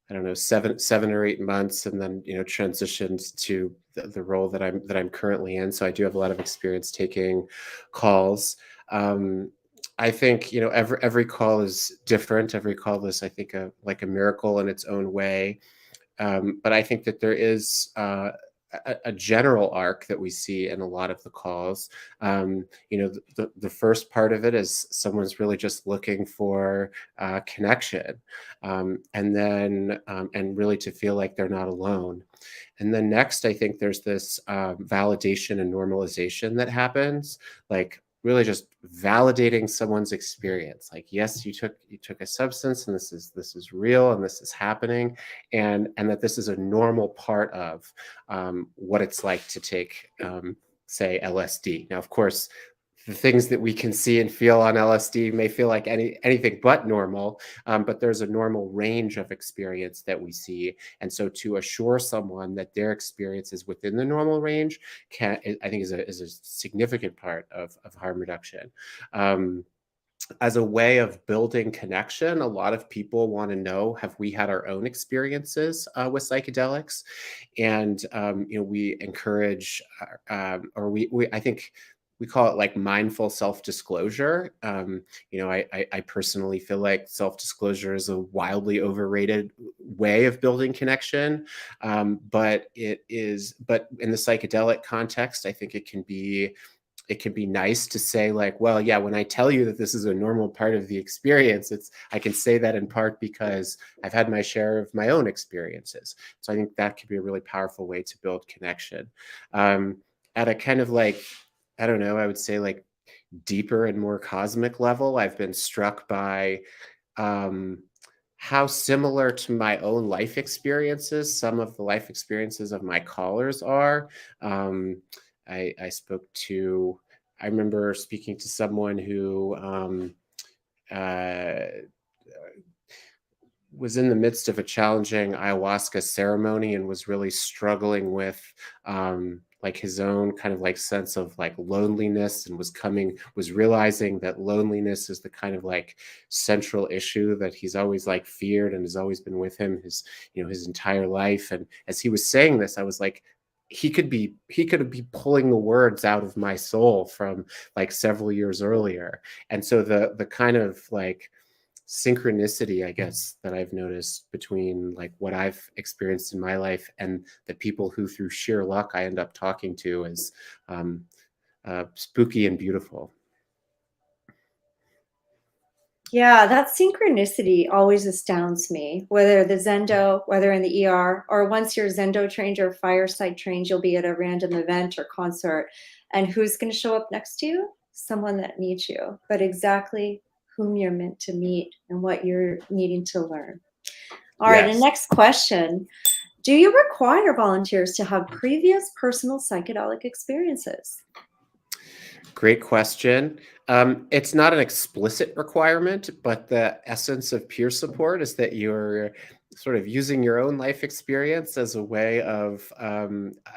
I don't know, seven or 8 months, and then transitioned to the role that I'm currently in. So I do have a lot of experience taking calls. I think every call is different. Every call is, I think, like a miracle in its own way. But I think that there is a general arc that we see in a lot of the calls. The first part of it is someone's really just looking for connection, and then and really to feel like they're not alone. And then next, I think there's this validation and normalization that happens, like really just validating someone's experience. Like, yes, you took a substance, and this is real, and this is happening, and that this is a normal part of what it's like to take, say, LSD. Now, of course, the things that we can see and feel on LSD may feel like anything but normal, but there's a normal range of experience that we see. And so to assure someone that their experience is within the normal range, I think is a significant part of harm reduction. As a way of building connection, a lot of people want to know, have we had our own experiences with psychedelics? And we encourage, I think we call it like mindful self-disclosure. I personally feel like self-disclosure is a wildly overrated way of building connection, but in the psychedelic context, I think it can be nice to say, like, well, yeah, when I tell you that this is a normal part of the experience, I can say that in part because I've had my share of my own experiences. So I think that could be a really powerful way to build connection. At a kind of like, I don't know, I would say like deeper and more cosmic level, I've been struck by how similar to my own life experiences some of the life experiences of my callers are. I remember speaking to someone who was in the midst of a challenging ayahuasca ceremony and was really struggling with like his own kind of like sense of like loneliness, and was realizing that loneliness is the kind of like central issue that he's always like feared and has always been with him his entire life. And as he was saying this, I was like, he could be pulling the words out of my soul from like several years earlier. And so the kind of like synchronicity, I guess, that I've noticed between like what I've experienced in my life and the people who through sheer luck I end up talking to is spooky and beautiful. Yeah, that synchronicity always astounds me, whether in the ER, or once you're Zendo trained or Fireside trained, you'll be at a random event or concert, and who's going to show up next to you? Someone that needs you, but exactly whom you're meant to meet and what you're needing to learn. All right, and next question. Do you require volunteers to have previous personal psychedelic experiences? Great question. It's not an explicit requirement, but the essence of peer support is that you're sort of using your own life experience as a way of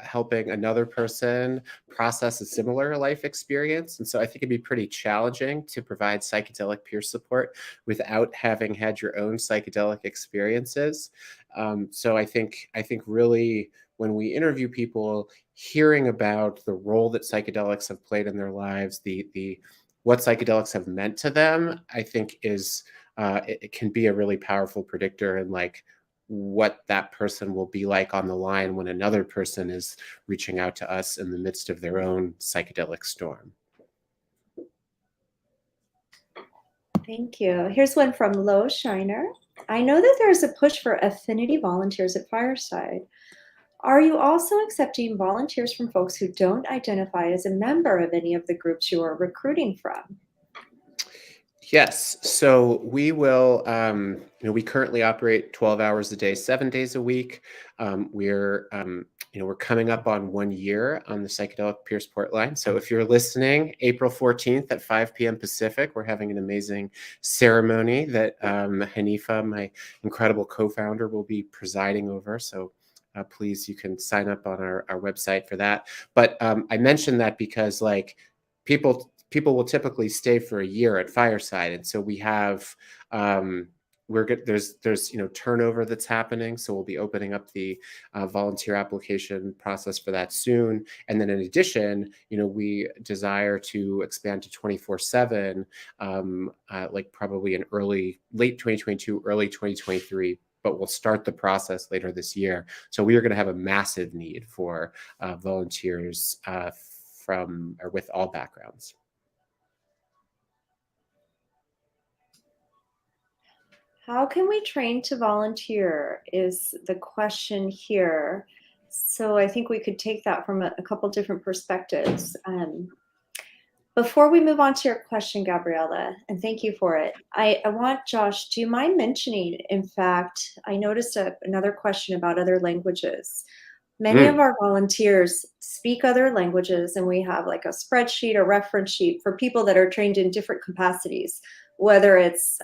helping another person process a similar life experience. And so I think it'd be pretty challenging to provide psychedelic peer support without having had your own psychedelic experiences. So I think really when we interview people, hearing about the role that psychedelics have played in their lives, the what psychedelics have meant to them, I think is it can be a really powerful predictor in like what that person will be like on the line when another person is reaching out to us in the midst of their own psychedelic storm. Thank you. Here's one from Lo Shiner. I know that there is a push for affinity volunteers at Fireside. Are you also accepting volunteers from folks who don't identify as a member of any of the groups you are recruiting from? Yes. So we will, we currently operate 12 hours a day, 7 days a week. We're coming up on 1 year on the psychedelic peer support line. So if you're listening, April 14th at 5 p.m. Pacific, we're having an amazing ceremony that Hanifa, my incredible co-founder, will be presiding over. So please, you can sign up on our website for that. But I mentioned that because like people will typically stay for a year at Fireside, and so we have we're good. There's turnover that's happening, so we'll be opening up the volunteer application process for that soon. And then in addition, we desire to expand to 24/7, like probably in late 2022, early 2023. But we'll start the process later this year. So we are going to have a massive need for volunteers from or with all backgrounds. How can we train to volunteer is the question here. So I think we could take that from a couple different perspectives. Before we move on to your question, Gabriella, and thank you for it, I want Josh, do you mind mentioning, in fact, I noticed another question about other languages. Many of our volunteers speak other languages, and we have like a spreadsheet or reference sheet for people that are trained in different capacities, whether it's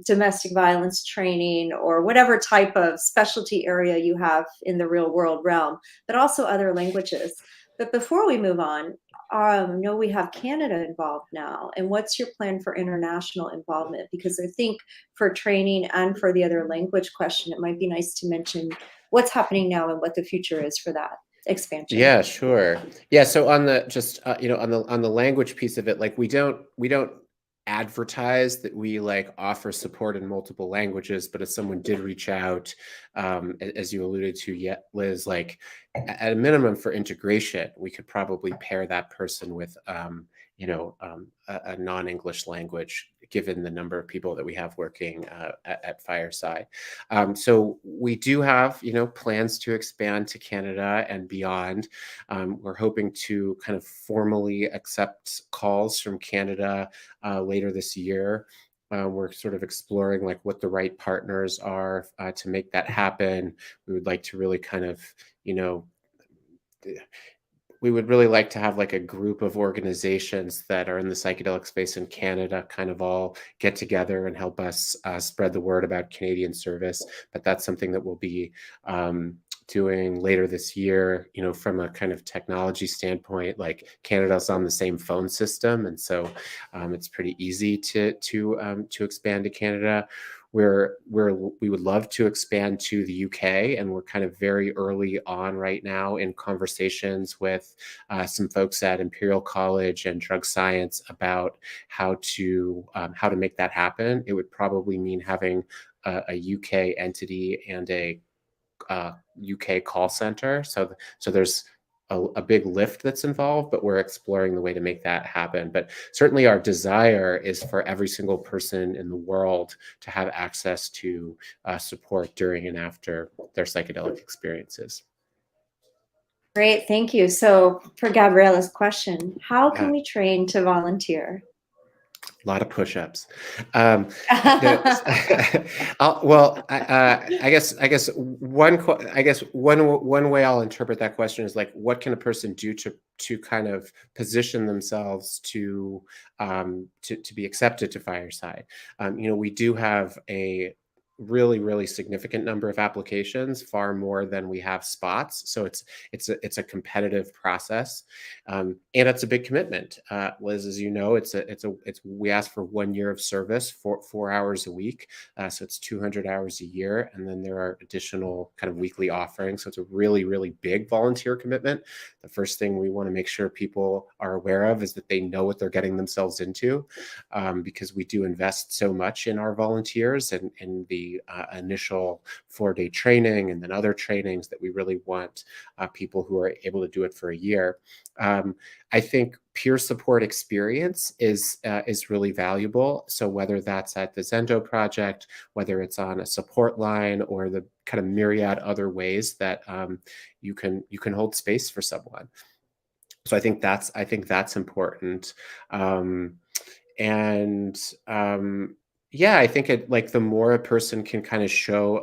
domestic violence training or whatever type of specialty area you have in the real world realm, but also other languages. But before we move on, no, we have Canada involved now. And what's your plan for international involvement? Because I think for training and for the other language question, it might be nice to mention what's happening now and what the future is for that expansion. Yeah, sure. Yeah, so on the just on the language piece of it, like we don't advertise that we like offer support in multiple languages, but if someone did reach out, as you alluded to, yet Liz, like at a minimum for integration, we could probably pair that person with a non-English language, given the number of people that we have working at Fireside. So we do have, plans to expand to Canada and beyond. We're hoping to kind of formally accept calls from Canada later this year. We're sort of exploring like what the right partners are to make that happen. We would like to really kind of, we would really like to have like a group of organizations that are in the psychedelic space in Canada kind of all get together and help us spread the word about Canadian service. But that's something that we'll be doing later this year. From a kind of technology standpoint, like Canada's on the same phone system, and so it's pretty easy to expand to Canada. We would love to expand to the UK, and we're kind of very early on right now in conversations with some folks at Imperial College and Drug Science about how to make that happen. It would probably mean having a UK entity and a UK call center. So there's a big lift that's involved, but we're exploring the way to make that happen. But certainly our desire is for every single person in the world to have access to support during and after their psychedelic experiences. Great, thank you. So for Gabriella's question, how can we train to volunteer? A lot of push-ups. No, well, I guess one way I'll interpret that question is like, what can a person do to kind of position themselves to be accepted to Fireside? We do have a really significant number of applications, far more than we have spots. So it's a competitive process, and it's a big commitment. Liz, as you know, we ask for 1 year of service, 4 hours a week, so it's 200 hours a year, and then there are additional kind of weekly offerings. So it's a really big volunteer commitment. The first thing we want to make sure people are aware of is that they know what they're getting themselves into, because we do invest so much in our volunteers and in the initial 4-day training and then other trainings that we really want people who are able to do it for a year. I think peer support experience is really valuable. So whether that's at the Zendo Project, whether it's on a support line, or the kind of myriad other ways that you can hold space for someone. So I think that's important. And yeah, I think like the more a person can kind of show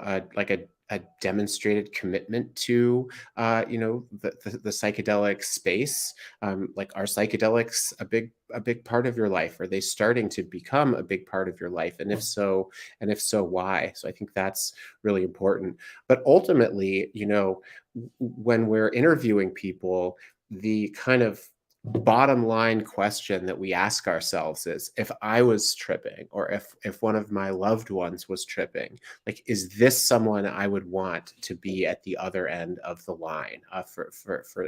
a demonstrated commitment to the psychedelic space, like, are psychedelics a big part of your life? Are they starting to become a big part of your life? And if so, why? So I think that's really important. But ultimately, when we're interviewing people, the kind of bottom line question that we ask ourselves is, if I was tripping, or if one of my loved ones was tripping, like, is this someone I would want to be at the other end of the line for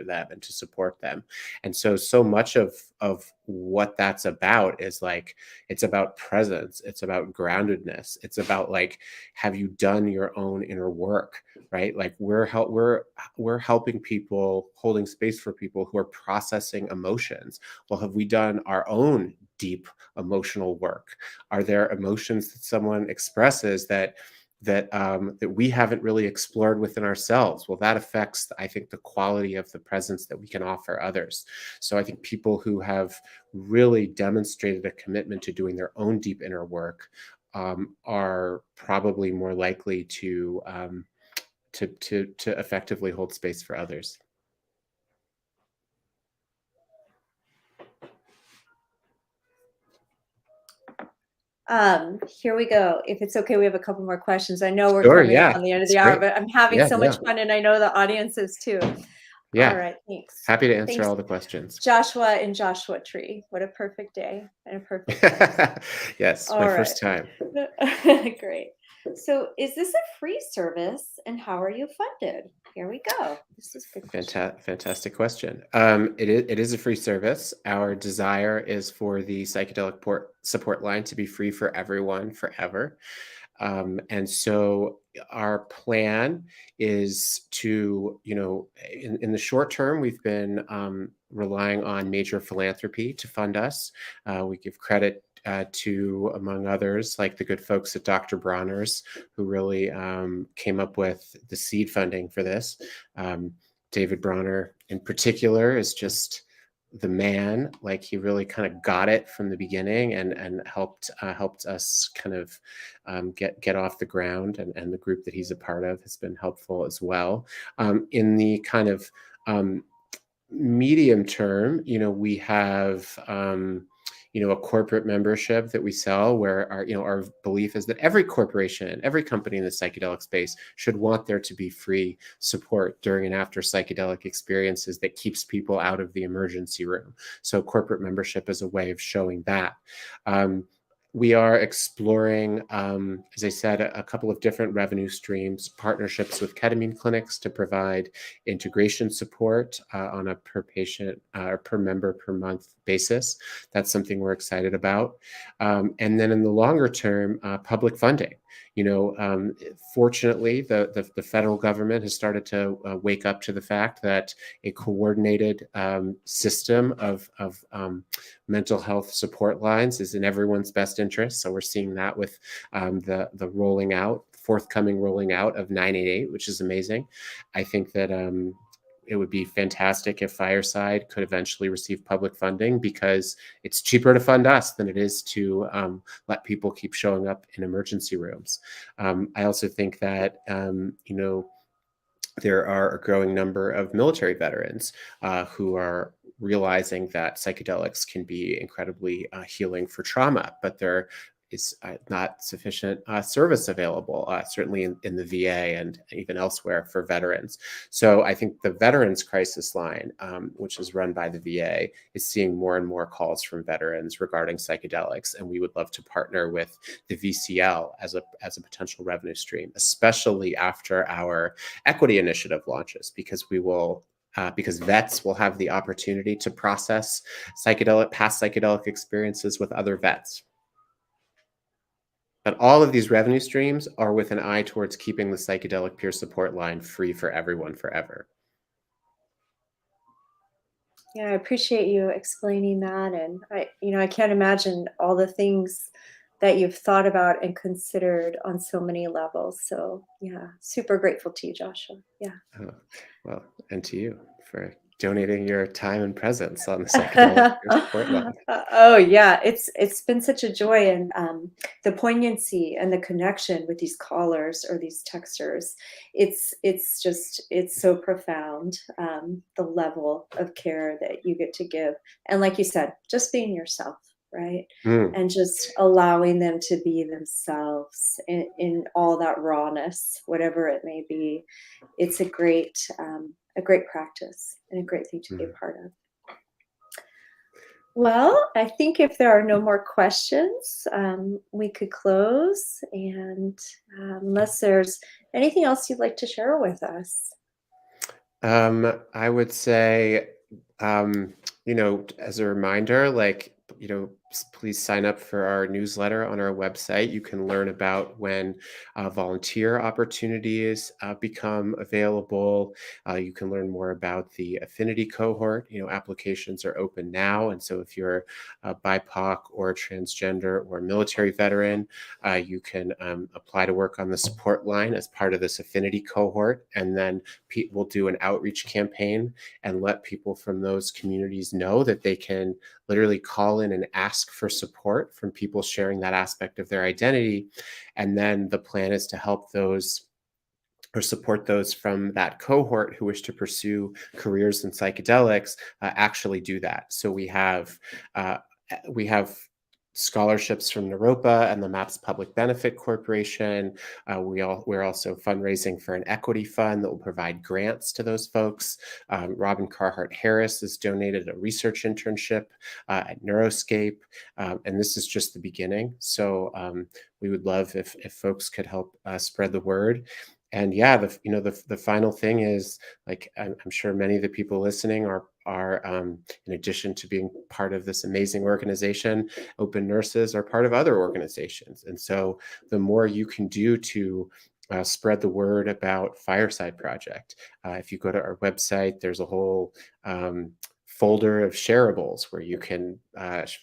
them and to support them? And so much of what that's about is like, it's about presence, it's about groundedness, it's about like, have you done your own inner work, right? Like, we're helping people, holding space for people who are processing emotions. Well, have we done our own deep emotional work? Are there emotions that someone expresses that we haven't really explored within ourselves? Well, that affects, I think, the quality of the presence that we can offer others. So I think people who have really demonstrated a commitment to doing their own deep inner work are probably more likely to effectively hold space for others. Here we go. If it's okay, we have a couple more questions. I know we're Sure, coming up yeah, on the end of it's the hour, great. but I'm having Yeah, so yeah, much fun, and I know the audience is too. All yeah. right, thanks. Happy to answer Thanks, all the questions. Joshua and Joshua Tree. What a perfect day and a perfect place. Yes, my All right. first time. Great. So, is this a free service, and how are you funded? Here we go. This is a good question. Fantastic question. It is a free service. Our desire is for the psychedelic support line to be free for everyone forever. And so our plan is to, in the short term, we've been relying on major philanthropy to fund us. We give credit to, among others, like the good folks at Dr. Bronner's, who really came up with the seed funding for this. David Bronner, in particular, is just the man. Like, he really kind of got it from the beginning and helped us kind of get off the ground, and the group that he's a part of has been helpful as well. In the kind of medium term, we have a corporate membership that we sell, where our belief is that every corporation, every company in the psychedelic space should want there to be free support during and after psychedelic experiences that keeps people out of the emergency room. So corporate membership is a way of showing that. We are exploring, as I said, a couple of different revenue streams, partnerships with ketamine clinics to provide integration support on a per patient or per member per month basis. That's something we're excited about. And then in the longer term, public funding. Fortunately, the federal government has started to wake up to the fact that a coordinated system of mental health support lines is in everyone's best interest. So we're seeing that with the forthcoming rolling out of 988, which is amazing. I think that it would be fantastic if Fireside could eventually receive public funding, because it's cheaper to fund us than it is to let people keep showing up in emergency rooms. I also think that, there are a growing number of military veterans who are realizing that psychedelics can be incredibly healing for trauma, but there is not sufficient service available, certainly in the VA and even elsewhere for veterans. So I think the Veterans Crisis Line, which is run by the VA, is seeing more and more calls from veterans regarding psychedelics, and we would love to partner with the VCL as a potential revenue stream, especially after our equity initiative launches, because because vets will have the opportunity to process past psychedelic experiences with other vets. But all of these revenue streams are with an eye towards keeping the psychedelic peer support line free for everyone forever. Yeah, I appreciate you explaining that, and I can't imagine all the things that you've thought about and considered on so many levels. So yeah, super grateful to you, Joshua. Yeah. Oh, well, and to you for donating your time and presence on the psychedelic peer support line. Oh yeah, it's been such a joy, and the poignancy and the connection with these callers or these texters, it's so profound. The level of care that you get to give, and like you said, just being yourself, right? And just allowing them to be themselves in all that rawness, whatever it may be. It's a great practice and a great thing to be a part of. Well, I think if there are no more questions, we could close. And unless there's anything else you'd like to share with us. I would say, as a reminder, please sign up for our newsletter on our website. You can learn about when volunteer opportunities become available. You can learn more about the affinity cohort. Applications are open now. And so if you're a BIPOC or transgender or military veteran, you can apply to work on the support line as part of this affinity cohort. And then we'll do an outreach campaign and let people from those communities know that they can literally call in and ask for support from people sharing that aspect of their identity. And then the plan is to help those or support those from that cohort who wish to pursue careers in psychedelics actually do that. So we have scholarships from Naropa and the MAPS Public Benefit Corporation. We're also fundraising for an equity fund that will provide grants to those folks. Robin Carhart Harris has donated a research internship at Neuroscape, and this is just the beginning. So we would love if folks could help spread the word. And yeah, the final thing is, like, I'm sure many of the people listening are in addition to being part of this amazing organization, Open Nurses are part of other organizations. And so the more you can do to spread the word about Fireside Project. If you go to our website, there's a whole folder of shareables where you can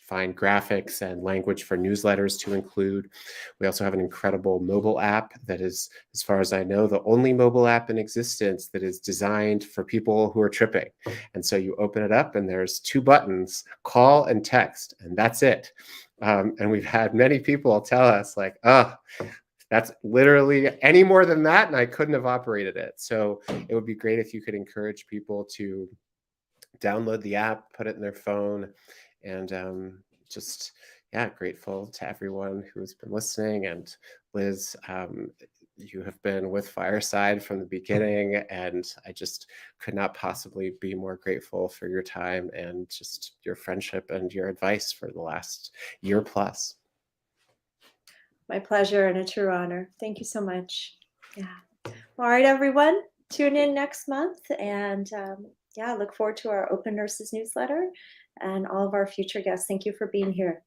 find graphics and language for newsletters to include. We also have an incredible mobile app that is, as far as I know, the only mobile app in existence that is designed for people who are tripping. And so you open it up and there's 2 buttons, call and text, and that's it. And we've had many people tell us like, that's literally any more than that, and I couldn't have operated it. So it would be great if you could encourage people to download the app, put it in their phone, and grateful to everyone who's been listening. And Liz, you have been with Fireside from the beginning, and I just could not possibly be more grateful for your time and just your friendship and your advice for the last year plus. My pleasure and a true honor. Thank you so much. Yeah. All right, everyone, tune in next month, and look forward to our Open Nurses newsletter and all of our future guests. Thank you for being here.